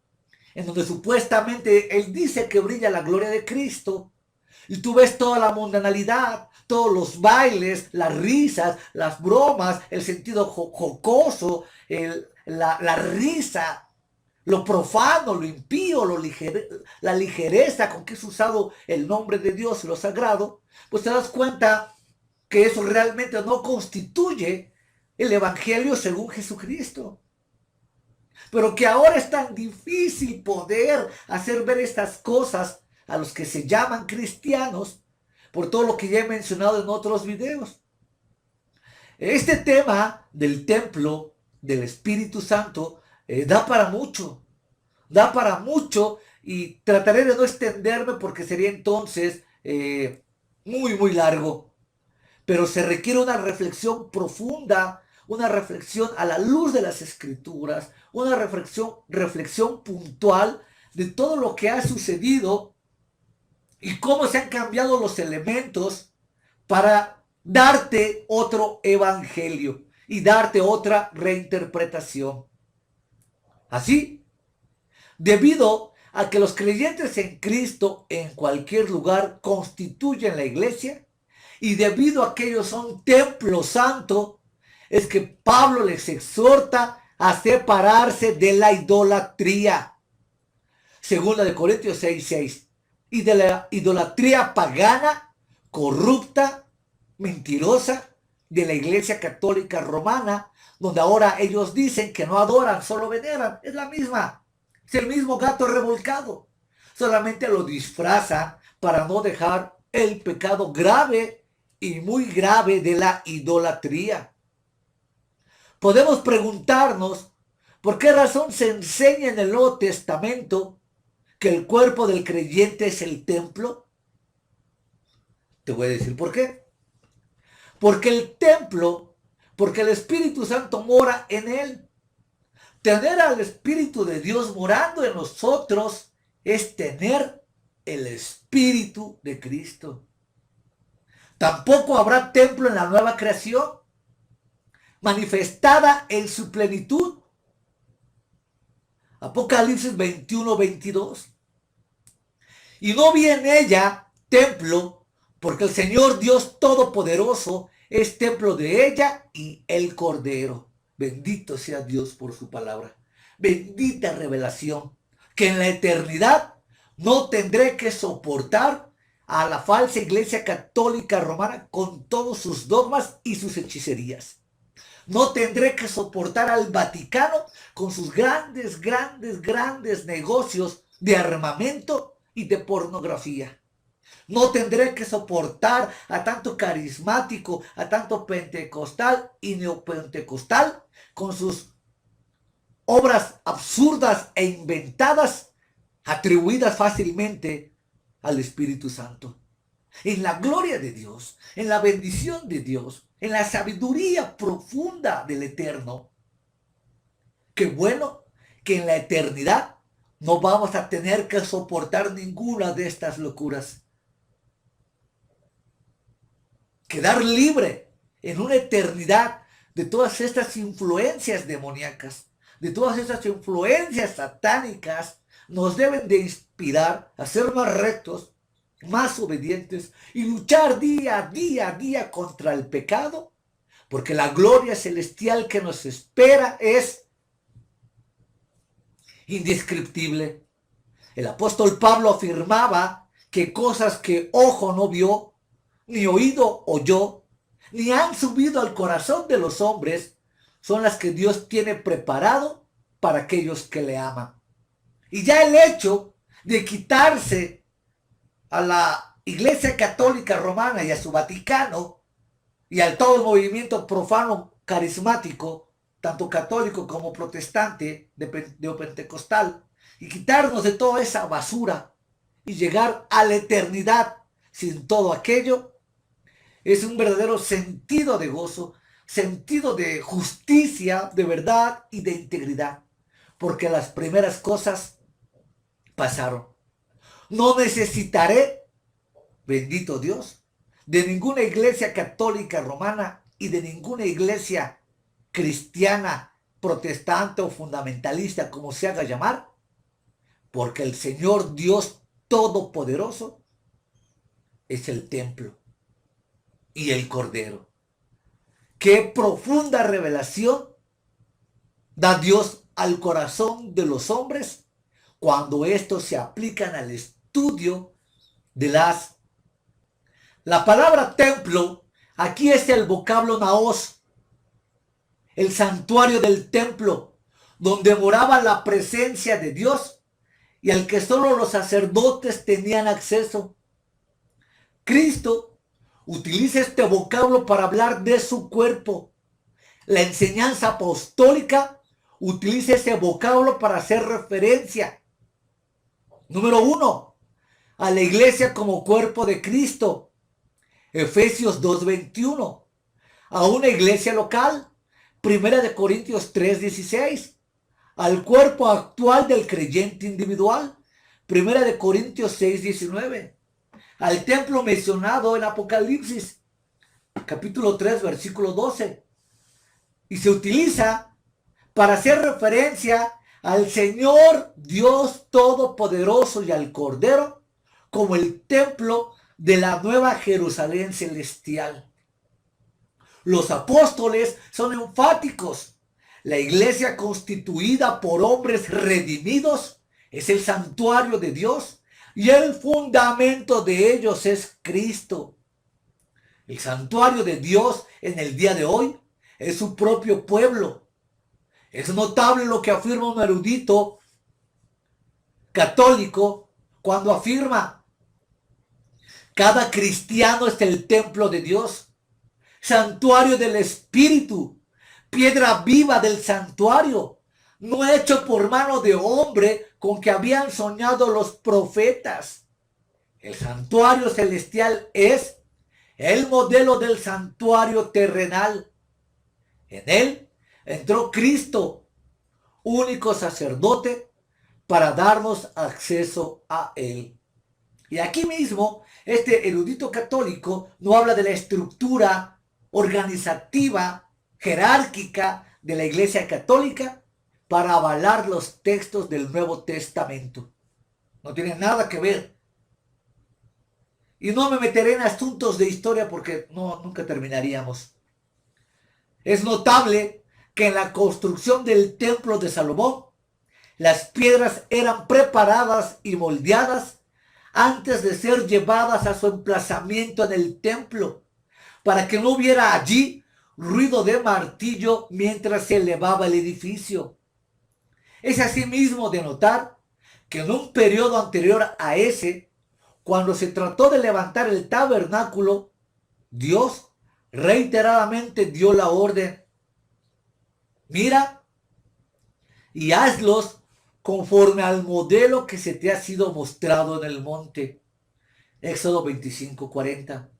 en donde supuestamente él dice que brilla la gloria de Cristo, y tú ves toda la mundanalidad, todos los bailes, las risas, las bromas, el sentido jocoso, la risa, lo profano, lo impío, la ligereza con que es usado el nombre de Dios y lo sagrado, pues te das cuenta que eso realmente no constituye el evangelio según Jesucristo. Pero que ahora es tan difícil poder hacer ver estas cosas a los que se llaman cristianos, por todo lo que ya he mencionado en otros videos. Este tema del templo del Espíritu Santo da para mucho, y trataré de no extenderme porque sería entonces muy largo. Pero se requiere una reflexión profunda, una reflexión a la luz de las Escrituras, una reflexión puntual de todo lo que ha sucedido y cómo se han cambiado los elementos para darte otro evangelio y darte otra reinterpretación. Así, debido a que los creyentes en Cristo en cualquier lugar constituyen la iglesia, y debido a que ellos son templo santo, es que Pablo les exhorta a separarse de la idolatría. Segunda de Corintios 6:6. Y de la idolatría pagana, corrupta, mentirosa, de la iglesia católica romana, donde ahora ellos dicen que no adoran, solo veneran. Es la misma. Es el mismo gato revolcado. Solamente lo disfrazan para no dejar el pecado grave y muy grave de la idolatría. Podemos preguntarnos ¿Por qué razón se enseña en el Nuevo Testamento que el cuerpo del creyente es el templo? Te voy a decir por qué. Porque el templo, porque el Espíritu Santo mora en él. Tener al Espíritu de Dios morando en nosotros es tener el Espíritu de Cristo. Tampoco habrá templo en la nueva creación, manifestada en su plenitud. Apocalipsis 21-22. Y no vi en ella templo, porque el Señor Dios Todopoderoso es templo de ella y el Cordero. Bendito sea Dios por su palabra. Bendita revelación, que en la eternidad no tendré que soportar a la falsa iglesia católica romana con todos sus dogmas y sus hechicerías. No tendré que soportar al Vaticano con sus grandes negocios de armamento y de pornografía. No tendré que soportar a tanto carismático, a tanto pentecostal y neopentecostal con sus obras absurdas e inventadas, atribuidas fácilmente al Espíritu Santo. En la gloria de Dios, en la bendición de Dios, en la sabiduría profunda del Eterno. Qué bueno que en la eternidad no vamos a tener que soportar ninguna de estas locuras. Quedar libre en una eternidad de todas estas influencias demoníacas, de todas estas influencias satánicas, nos deben de inspirar a ser más rectos, más obedientes y luchar día a día contra el pecado, porque la gloria celestial que nos espera es indescriptible. El apóstol Pablo afirmaba que cosas que ojo no vio, ni oído oyó, ni han subido al corazón de los hombres, son las que Dios tiene preparado para aquellos que le aman. Y ya el hecho de quitarse a la Iglesia Católica Romana y a su Vaticano y al todo el movimiento profano carismático, tanto católico como protestante de pentecostal, y quitarnos de toda esa basura y llegar a la eternidad sin todo aquello, es un verdadero sentido de gozo, sentido de justicia, de verdad y de integridad, porque las primeras cosas pasaron. No necesitaré, bendito Dios, de ninguna iglesia católica romana y de ninguna iglesia cristiana, protestante o fundamentalista, como se haga llamar, porque el Señor Dios Todopoderoso es el templo y el Cordero. Qué profunda revelación da Dios al corazón de los hombres cuando estos se aplican al estudio de la palabra templo, aquí es el vocablo naos, el santuario del templo, donde moraba la presencia de Dios y al que solo los sacerdotes tenían acceso. Cristo utiliza este vocablo para hablar de su cuerpo. La enseñanza apostólica utiliza ese vocablo para hacer referencia. Número 1, a la iglesia como cuerpo de Cristo. Efesios 2:21. A una iglesia local. 1 Corintios 3:16. Al cuerpo actual del creyente individual. 1 Corintios 6:19. Al templo mencionado en Apocalipsis, capítulo 3, versículo 12. Y se utiliza para hacer referencia al Señor Dios Todopoderoso y al Cordero como el templo de la nueva Jerusalén celestial. Los apóstoles son enfáticos. La iglesia constituida por hombres redimidos es el santuario de Dios y el fundamento de ellos es Cristo. El santuario de Dios en el día de hoy es su propio pueblo. Es notable lo que afirma un erudito católico cuando afirma: cada cristiano es el templo de Dios, santuario del Espíritu, piedra viva del santuario, no hecho por mano de hombre con que habían soñado los profetas. El santuario celestial es el modelo del santuario terrenal. En él entró Cristo, único sacerdote, para darnos acceso a él. Y aquí mismo, este erudito católico no habla de la estructura organizativa, jerárquica de la Iglesia Católica para avalar los textos del Nuevo Testamento. No tiene nada que ver. Y no me meteré en asuntos de historia porque nunca terminaríamos. Es notable que en la construcción del templo de Salomón, las piedras eran preparadas y moldeadas antes de ser llevadas a su emplazamiento en el templo, para que no hubiera allí ruido de martillo mientras se elevaba el edificio. Es asimismo de notar que en un periodo anterior a ese, cuando se trató de levantar el tabernáculo, Dios reiteradamente dio la orden: mira y hazlos conforme al modelo que se te ha sido mostrado en el monte. Éxodo 25:40.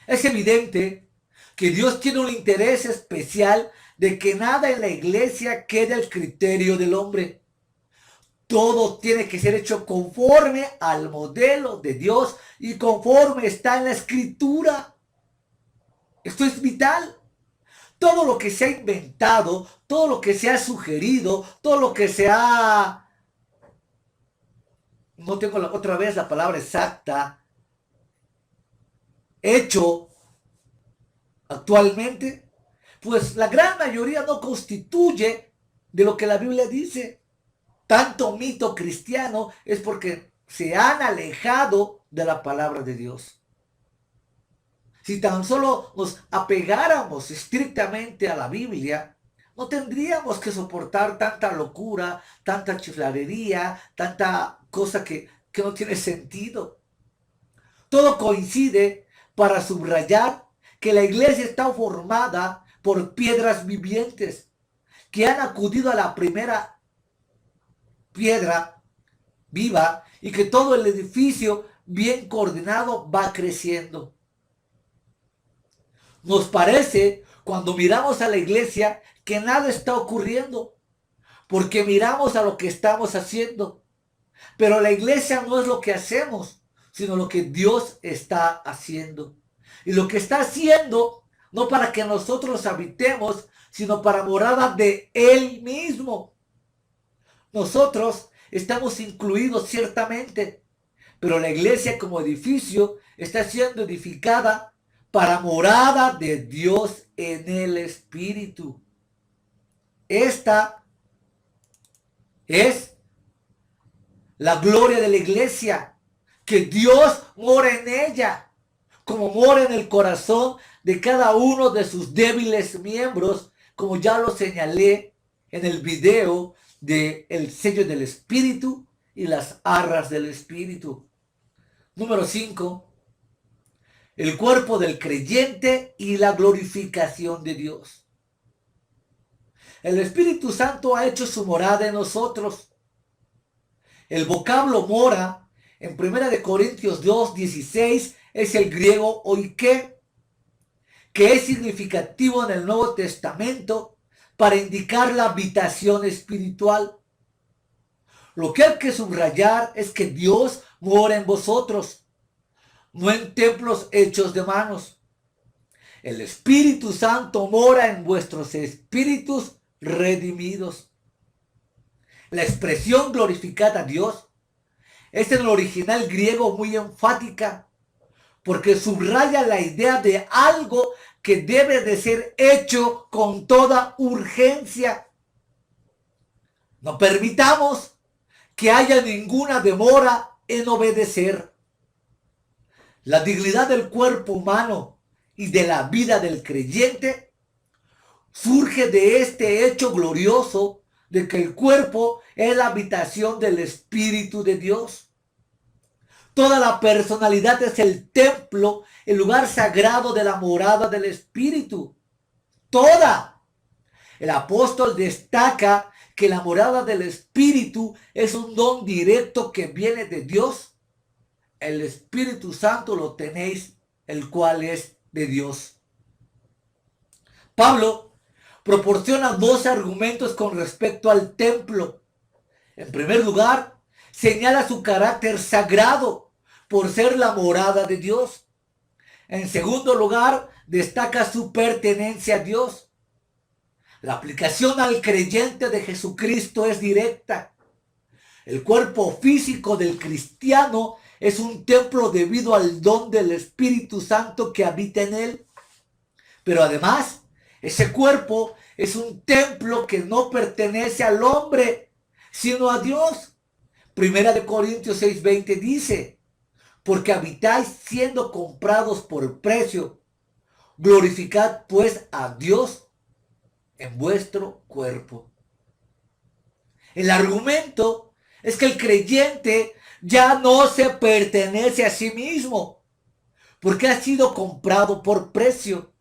Es evidente que Dios tiene un interés especial de que nada en la iglesia quede al criterio del hombre. Todo tiene que ser hecho conforme al modelo de Dios y conforme está en la Escritura. Esto es vital. Todo lo que se ha inventado, todo lo que se ha sugerido, todo lo que se ha... No tengo otra vez la palabra exacta. Hecho actualmente, pues la gran mayoría no constituye de lo que la Biblia dice. Tanto mito cristiano es porque se han alejado de la palabra de Dios. Si tan solo nos apegáramos estrictamente a la Biblia, no tendríamos que soportar tanta locura, tanta chiflarería, tanta cosa que no tiene sentido. Todo coincide para subrayar que la iglesia está formada por piedras vivientes que han acudido a la primera piedra viva y que todo el edificio bien coordinado va creciendo. Nos parece, cuando miramos a la iglesia, que nada está ocurriendo, porque miramos a lo que estamos haciendo. Pero la iglesia no es lo que hacemos, sino lo que Dios está haciendo. Y lo que está haciendo, no para que nosotros habitemos, sino para morada de Él mismo. Nosotros estamos incluidos ciertamente, pero la iglesia como edificio está siendo edificada para morada de Dios en el Espíritu. Esta es la gloria de la iglesia, que Dios mora en ella, como mora en el corazón de cada uno de sus débiles miembros, como ya lo señalé en el video de el sello del Espíritu y las arras del Espíritu. Número 5. El cuerpo del creyente y la glorificación de Dios. El Espíritu Santo ha hecho su morada en nosotros. El vocablo mora en 1 Corintios 2:16 es el griego oike, que es significativo en el Nuevo Testamento para indicar la habitación espiritual. Lo que hay que subrayar es que Dios mora en vosotros, no en templos hechos de manos. El Espíritu Santo mora en vuestros espíritus redimidos. La expresión glorificad a Dios es en el original griego muy enfática, porque subraya la idea de algo que debe de ser hecho con toda urgencia. No permitamos que haya ninguna demora en obedecer. La dignidad del cuerpo humano y de la vida del creyente surge de este hecho glorioso de que el cuerpo es la habitación del Espíritu de Dios. Toda la personalidad es el templo, el lugar sagrado de la morada del Espíritu. Toda. El apóstol destaca que la morada del Espíritu es un don directo que viene de Dios? El Espíritu Santo lo tenéis, el cual es de Dios. Pablo proporciona dos argumentos con respecto al templo. En primer lugar, señala su carácter sagrado por ser la morada de Dios. En segundo lugar, destaca su pertenencia a Dios. La aplicación al creyente de Jesucristo es directa. El cuerpo físico del cristiano es un templo debido al don del Espíritu Santo que habita en él. Pero además, ese cuerpo es un templo que no pertenece al hombre, sino a Dios. Primera de Corintios 6:20 dice, porque habitáis siendo comprados por precio. Glorificad pues a Dios en vuestro cuerpo. El argumento es que el creyente ya no se pertenece a sí mismo, porque ha sido comprado por precio.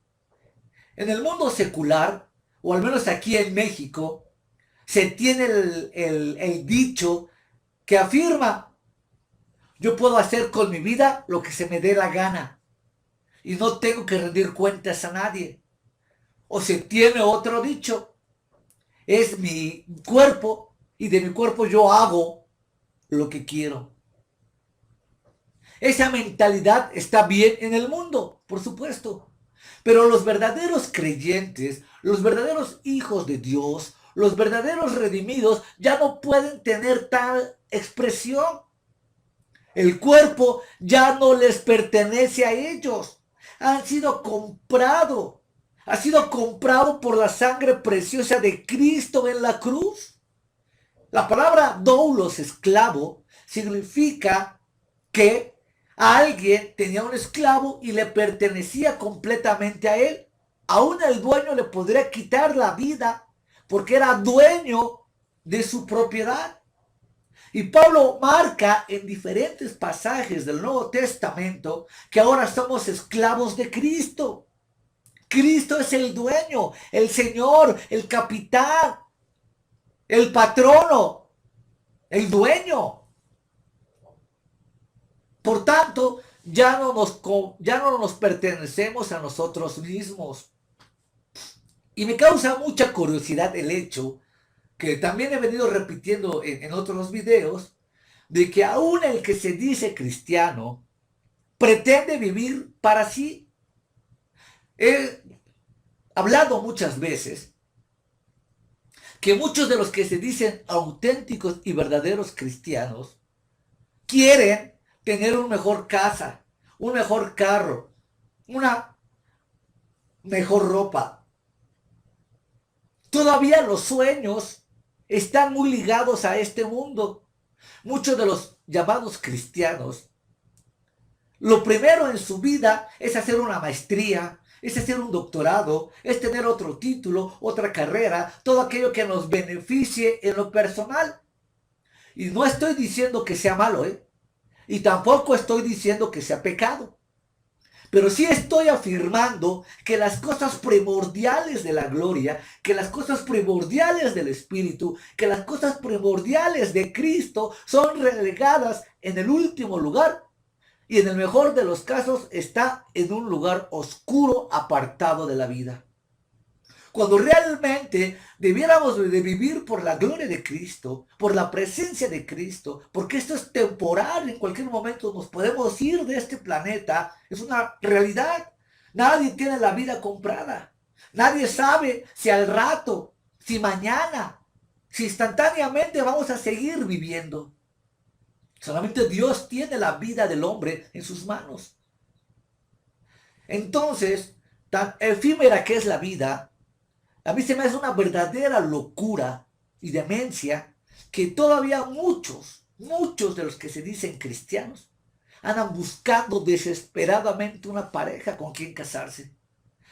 En el mundo secular, o al menos aquí en México, se tiene el dicho que afirma, yo puedo hacer con mi vida lo que se me dé la gana y no tengo que rendir cuentas a nadie. O se tiene otro dicho, es mi cuerpo y de mi cuerpo yo hago lo que quiero. Esa mentalidad está bien en el mundo, por supuesto. Pero los verdaderos creyentes, los verdaderos hijos de Dios, los verdaderos redimidos ya no pueden tener tal expresión. El cuerpo ya no les pertenece a ellos. Han sido comprados. Ha sido comprado por la sangre preciosa de Cristo en la cruz. La palabra doulos, esclavo, significa que alguien tenía un esclavo y le pertenecía completamente a él. Aún el dueño le podría quitar la vida porque era dueño de su propiedad. Y Pablo marca en diferentes pasajes del Nuevo Testamento que ahora somos esclavos de Cristo. Cristo es el dueño, el Señor, el capitán, el patrono, el dueño. Por tanto, ya no nos pertenecemos a nosotros mismos. Y me causa mucha curiosidad el hecho, que también he venido repitiendo en otros videos, de que aún el que se dice cristiano pretende vivir para sí. He hablado muchas veces que muchos de los que se dicen auténticos y verdaderos cristianos quieren tener una mejor casa, un mejor carro, una mejor ropa. Todavía los sueños están muy ligados a este mundo. Muchos de los llamados cristianos, lo primero en su vida es hacer una maestría, es hacer un doctorado, es tener otro título, otra carrera, todo aquello que nos beneficie en lo personal. Y no estoy diciendo que sea malo, y tampoco estoy diciendo que sea pecado. Pero sí estoy afirmando que las cosas primordiales de la gloria, que las cosas primordiales del Espíritu, que las cosas primordiales de Cristo son relegadas en el último lugar. Y en el mejor de los casos está en un lugar oscuro, apartado de la vida. Cuando realmente debiéramos de vivir por la gloria de Cristo, por la presencia de Cristo, porque esto es temporal, en cualquier momento nos podemos ir de este planeta, es una realidad. Nadie tiene la vida comprada. Nadie sabe si al rato, si mañana, si instantáneamente vamos a seguir viviendo. Solamente Dios tiene la vida del hombre en sus manos. Entonces, tan efímera que es la vida, a mí se me hace una verdadera locura y demencia que todavía muchos de los que se dicen cristianos andan buscando desesperadamente una pareja con quien casarse.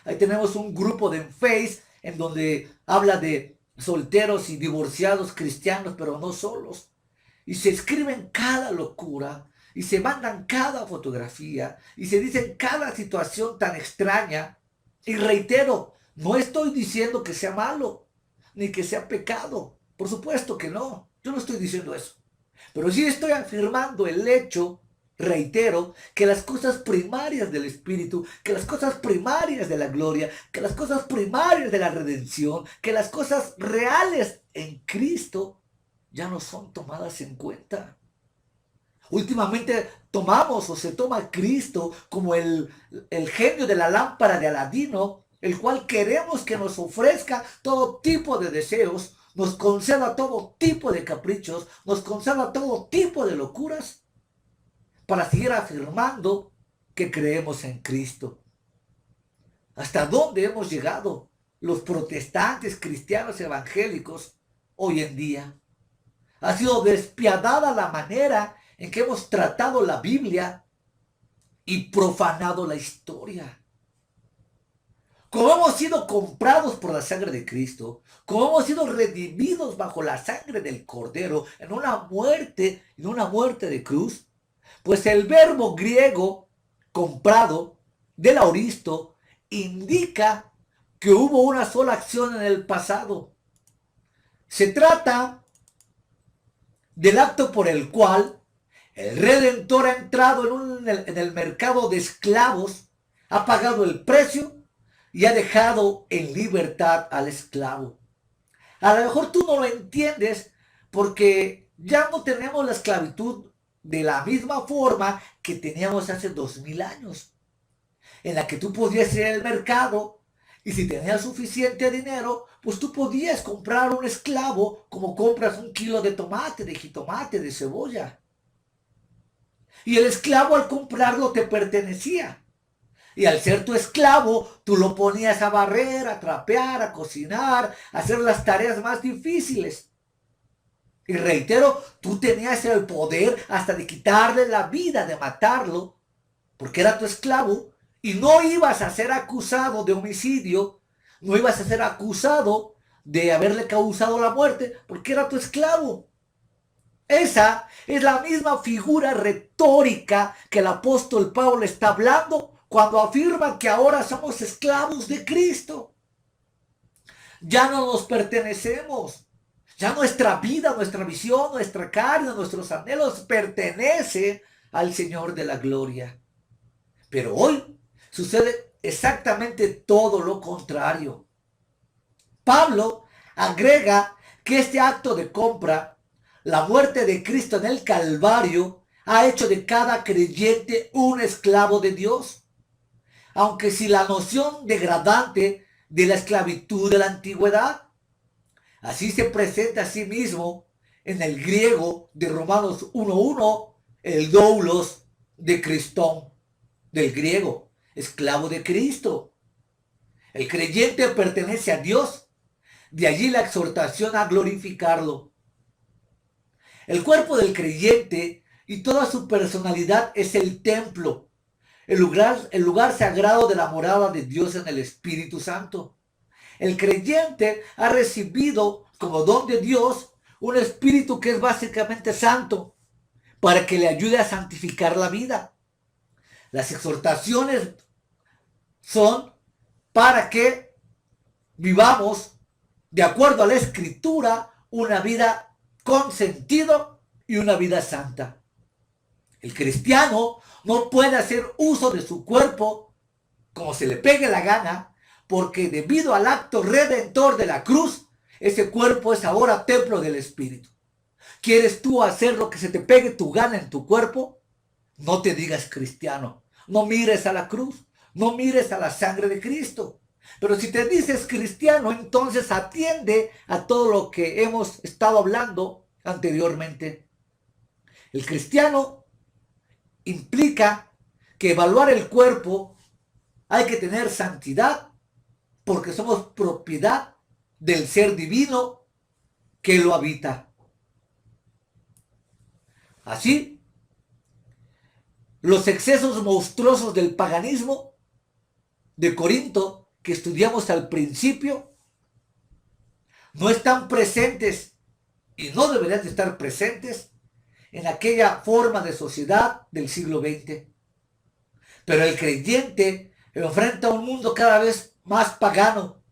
Ahí tenemos un grupo de Face en donde habla de solteros y divorciados cristianos, pero no solos. Y se escriben cada locura, y se mandan cada fotografía, y se dicen cada situación tan extraña. Y reitero, no estoy diciendo que sea malo, ni que sea pecado. Por supuesto que no, yo no estoy diciendo eso. Pero sí estoy afirmando el hecho, reitero, que las cosas primarias del Espíritu, que las cosas primarias de la gloria, que las cosas primarias de la redención, que las cosas reales en Cristo ya no son tomadas en cuenta. Últimamente tomamos o se toma a Cristo como el genio de la lámpara de Aladino, el cual queremos que nos ofrezca todo tipo de deseos, nos conceda todo tipo de caprichos, nos conceda todo tipo de locuras, para seguir afirmando que creemos en Cristo. ¿Hasta dónde hemos llegado los protestantes cristianos evangélicos hoy en día? Ha sido despiadada la manera en que hemos tratado la Biblia y profanado la historia. Como hemos sido comprados por la sangre de Cristo, como hemos sido redimidos bajo la sangre del Cordero en una muerte de cruz, pues el verbo griego comprado del aoristo indica que hubo una sola acción en el pasado. Se trata del acto por el cual el Redentor ha entrado en el mercado de esclavos, ha pagado el precio y ha dejado en libertad al esclavo. A lo mejor tú no lo entiendes porque ya no tenemos la esclavitud de la misma forma que teníamos hace 2000 años, en la que tú podías ir al mercado y si tenías suficiente dinero, pues tú podías comprar un esclavo como compras un kilo de tomate, de jitomate, de cebolla. Y el esclavo al comprarlo te pertenecía. Y al ser tu esclavo, tú lo ponías a barrer, a trapear, a cocinar, a hacer las tareas más difíciles. Y reitero, tú tenías el poder hasta de quitarle la vida, de matarlo, porque era tu esclavo, y no ibas a ser acusado de homicidio, no ibas a ser acusado de haberle causado la muerte, porque era tu esclavo. Esa es la misma figura retórica que el apóstol Pablo está hablando cuando afirma que ahora somos esclavos de Cristo. Ya no nos pertenecemos. Ya nuestra vida, nuestra visión, nuestra carne, nuestros anhelos pertenece al Señor de la gloria. Pero hoy sucede exactamente todo lo contrario. Pablo agrega que este acto de compra, la muerte de Cristo en el Calvario, ha hecho de cada creyente un esclavo de Dios. Aunque si la noción degradante de la esclavitud de la antigüedad, así se presenta a sí mismo en el griego de Romanos 1:1, el doulos de Cristón, del griego, esclavo de Cristo. El creyente pertenece a Dios, de allí la exhortación a glorificarlo. El cuerpo del creyente y toda su personalidad es el templo, el lugar sagrado de la morada de Dios en el Espíritu Santo. El creyente ha recibido como don de Dios un espíritu que es básicamente santo para que le ayude a santificar la vida. Las exhortaciones son para que vivamos de acuerdo a la Escritura una vida con sentido y una vida santa. El cristiano no puede hacer uso de su cuerpo como se le pegue la gana, porque debido al acto redentor de la cruz, ese cuerpo es ahora templo del Espíritu. ¿Quieres tú hacer lo que se te pegue tu gana en tu cuerpo? No te digas cristiano. No mires a la cruz. No mires a la sangre de Cristo. Pero si te dices cristiano, entonces atiende a todo lo que hemos estado hablando anteriormente. El cristiano implica que evaluar el cuerpo hay que tener santidad porque somos propiedad del ser divino que lo habita. Así, los excesos monstruosos del paganismo de Corinto que estudiamos al principio no están presentes y no deberían de estar presentes en aquella forma de sociedad del siglo XX. Pero el creyente enfrenta un mundo cada vez más pagano,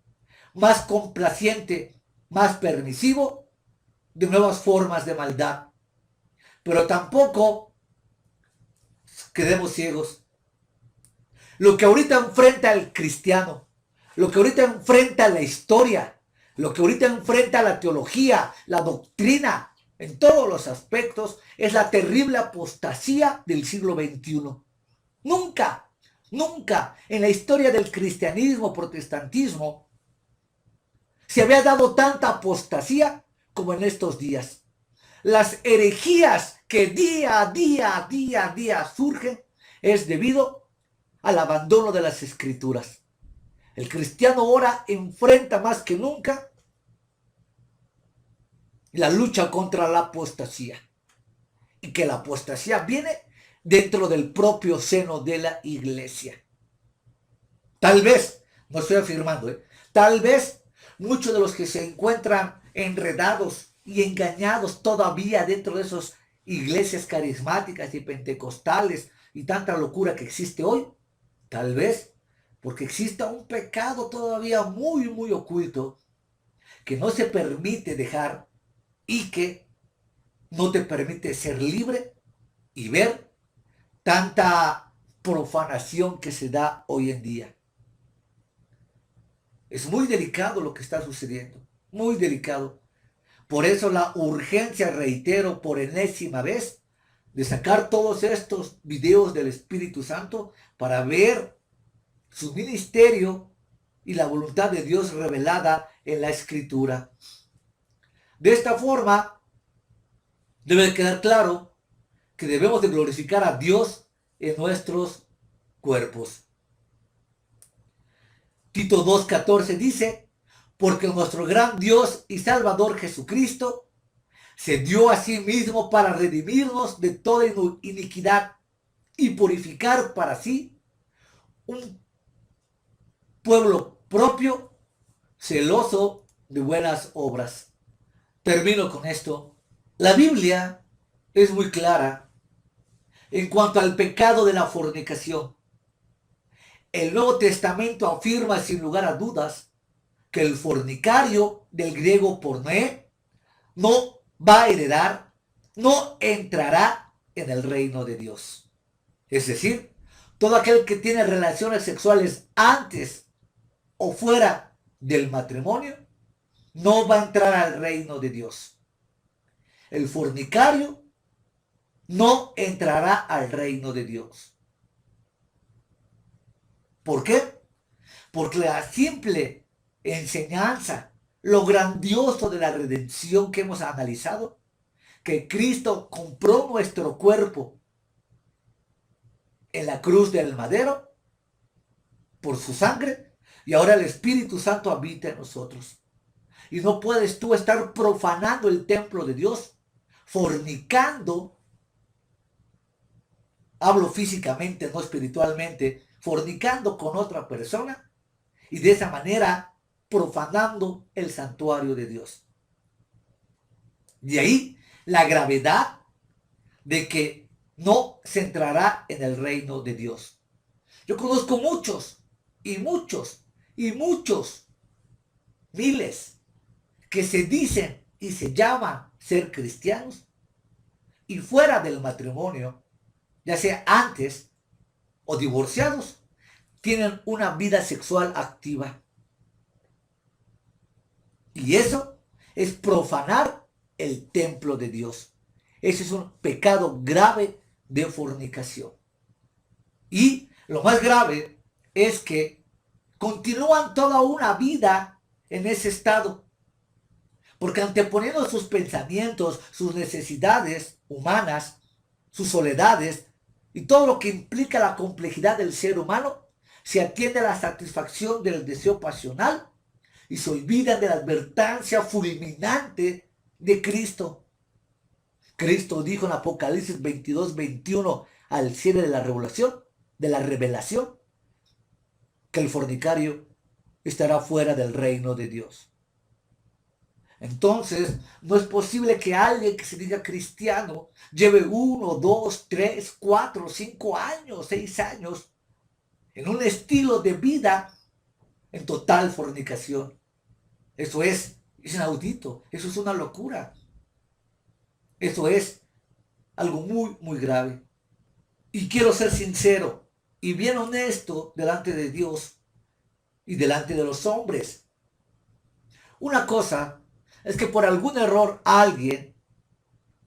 más complaciente, más permisivo de nuevas formas de maldad. Pero tampoco quedemos ciegos. Lo que ahorita enfrenta el cristiano, lo que ahorita enfrenta la historia, lo que ahorita enfrenta la teología, la doctrina, en todos los aspectos, es la terrible apostasía del siglo XXI. Nunca, nunca en la historia del cristianismo, protestantismo, se había dado tanta apostasía como en estos días. Las herejías que día a día surgen es debido al abandono de las escrituras. El cristiano ahora enfrenta más que nunca la lucha contra la apostasía. Y que la apostasía viene dentro del propio seno de la iglesia. Tal vez, no estoy afirmando, tal vez muchos de los que se encuentran enredados y engañados todavía dentro de esas iglesias carismáticas y pentecostales y tanta locura que existe hoy, tal vez porque exista un pecado todavía muy oculto que no se permite dejar y que no te permite ser libre y ver tanta profanación que se da hoy en día. Es muy delicado lo que está sucediendo, muy delicado. Por eso la urgencia, reitero por enésima vez, de sacar todos estos videos del Espíritu Santo para ver su ministerio y la voluntad de Dios revelada en la Escritura. De esta forma, debe quedar claro que debemos de glorificar a Dios en nuestros cuerpos. Tito 2:14 dice, porque nuestro gran Dios y Salvador Jesucristo se dio a sí mismo para redimirnos de toda iniquidad y purificar para sí un pueblo propio, celoso de buenas obras. Termino con esto. La Biblia es muy clara en cuanto al pecado de la fornicación. El Nuevo Testamento afirma sin lugar a dudas que el fornicario, del griego porné, no va a heredar, no entrará en el reino de Dios. Es decir, todo aquel que tiene relaciones sexuales antes o fuera del matrimonio no va a entrar al reino de Dios. El fornicario no entrará al reino de Dios. ¿Por qué? Porque la simple enseñanza, lo grandioso de la redención que hemos analizado, que Cristo compró nuestro cuerpo en la cruz del madero por su sangre, y ahora el Espíritu Santo habita en nosotros. Y no puedes tú estar profanando el templo de Dios, fornicando, hablo físicamente, no espiritualmente, fornicando con otra persona y de esa manera profanando el santuario de Dios. De ahí la gravedad de que no se entrará en el reino de Dios. Yo conozco muchos, miles, que se dicen y se llaman ser cristianos y fuera del matrimonio, ya sea antes o divorciados, tienen una vida sexual activa. Y eso es profanar el templo de Dios. Ese es un pecado grave de fornicación. Y lo más grave es que continúan toda una vida en ese estado. Porque anteponiendo sus pensamientos, sus necesidades humanas, sus soledades y todo lo que implica la complejidad del ser humano, se atiende a la satisfacción del deseo pasional y se olvidan de la advertencia fulminante de Cristo. Cristo dijo en Apocalipsis 22:21 al cierre de la revelación, que el fornicario estará fuera del reino de Dios. Entonces, no es posible que alguien que se diga cristiano lleve 1, 2, 3, 4, 5 años, 6 años en un estilo de vida en total fornicación. Eso es inaudito, eso es una locura. Eso es algo muy, muy grave. Y quiero ser sincero y bien honesto delante de Dios y delante de los hombres. Una cosa es que por algún error alguien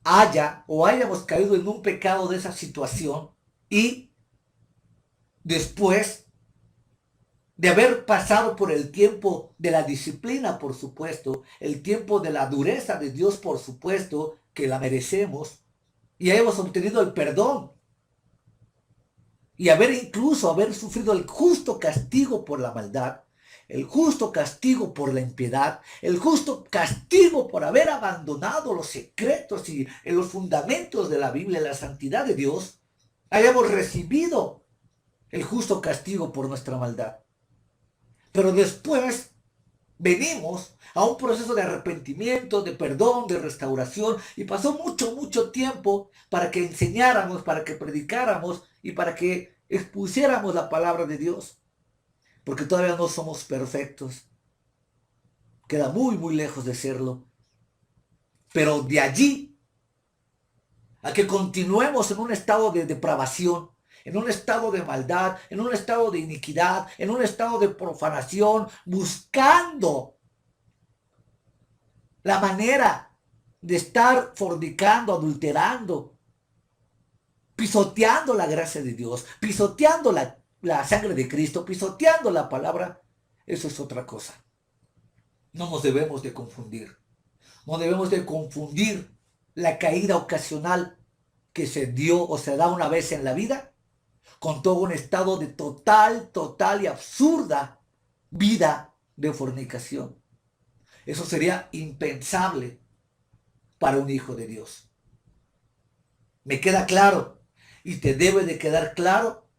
haya o hayamos caído en un pecado de esa situación y después de haber pasado por el tiempo de la disciplina, por supuesto, el tiempo de la dureza de Dios, por supuesto, que la merecemos, y hayamos obtenido el perdón, y haber sufrido el justo castigo por la maldad, el justo castigo por la impiedad, el justo castigo por haber abandonado los secretos y los fundamentos de la Biblia, la santidad de Dios, hayamos recibido el justo castigo por nuestra maldad. Pero después venimos a un proceso de arrepentimiento, de perdón, de restauración, y pasó mucho, mucho tiempo para que enseñáramos, para que predicáramos y para que expusiéramos la palabra de Dios, porque todavía no somos perfectos. Queda muy, muy lejos de serlo. Pero de allí a que continuemos en un estado de depravación, en un estado de maldad, en un estado de iniquidad, en un estado de profanación, buscando la manera de estar fornicando, adulterando, pisoteando la gracia de Dios, pisoteando la sangre de Cristo, pisoteando la palabra, eso es otra cosa. No nos debemos de confundir. No debemos de confundir la caída ocasional que se dio o se da una vez en la vida con todo un estado de total y absurda vida de fornicación. Eso sería impensable para un hijo de Dios. Me queda claro y te debe de quedar claro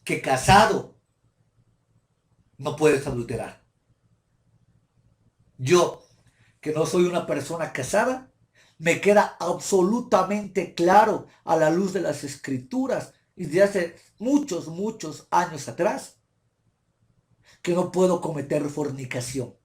que casado no puedes adulterar. Yo, que no soy una persona casada, me queda absolutamente claro a la luz de las escrituras y de hace muchos, muchos años atrás que no puedo cometer fornicación,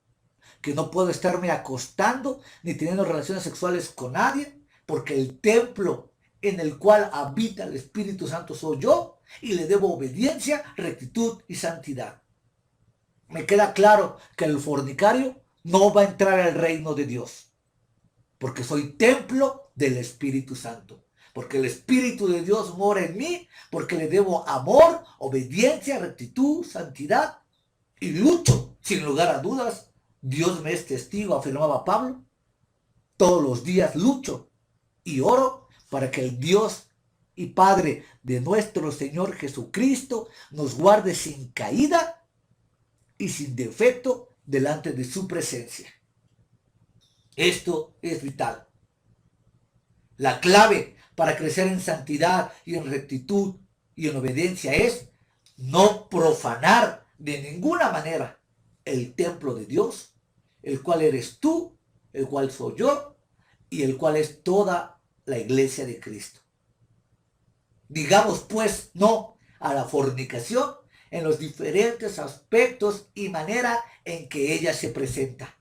que no puedo estarme acostando ni teniendo relaciones sexuales con nadie, porque el templo en el cual habita el Espíritu Santo soy yo y le debo obediencia, rectitud y santidad. Me queda claro que el fornicario no va a entrar al reino de Dios, porque soy templo del Espíritu Santo, porque el Espíritu de Dios mora en mí, porque le debo amor, obediencia, rectitud, santidad, y lucho, sin lugar a dudas. Dios me es testigo, afirmaba Pablo. Todos los días lucho y oro para que el Dios y Padre de nuestro Señor Jesucristo nos guarde sin caída y sin defecto delante de su presencia. Esto es vital. La clave para crecer en santidad y en rectitud y en obediencia es no profanar de ninguna manera el templo de Dios, el cual eres tú, el cual soy yo y el cual es toda la iglesia de Cristo. Digamos pues no a la fornicación en los diferentes aspectos y manera en que ella se presenta.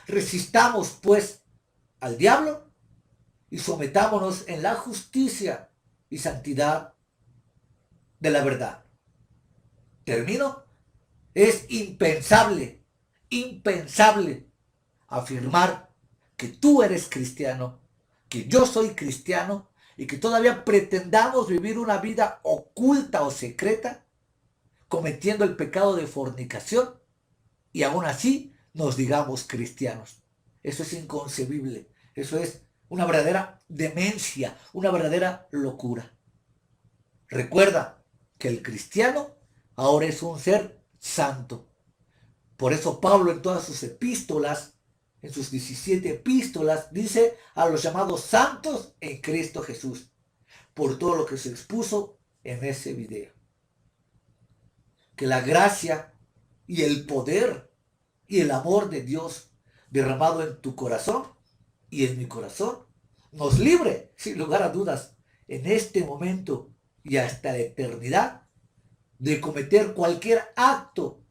Resistamos pues al diablo y sometámonos en la justicia y santidad de la verdad. Termino. Es impensable, impensable afirmar que tú eres cristiano, que yo soy cristiano y que todavía pretendamos vivir una vida oculta o secreta cometiendo el pecado de fornicación y aún así nos digamos cristianos. Eso es inconcebible. Eso es una verdadera demencia, una verdadera locura. Recuerda que el cristiano ahora es un ser santo. Por eso Pablo en todas sus epístolas, en sus 17 epístolas, dice a los llamados santos en Cristo Jesús, por todo lo que se expuso en ese video. Que la gracia y el poder y el amor de Dios derramado en tu corazón y en mi corazón nos libre, sin lugar a dudas, en este momento y hasta la eternidad, de cometer cualquier acto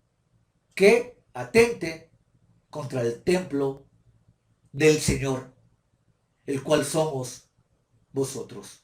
que atente contra el templo del Señor. el cual somos vosotros.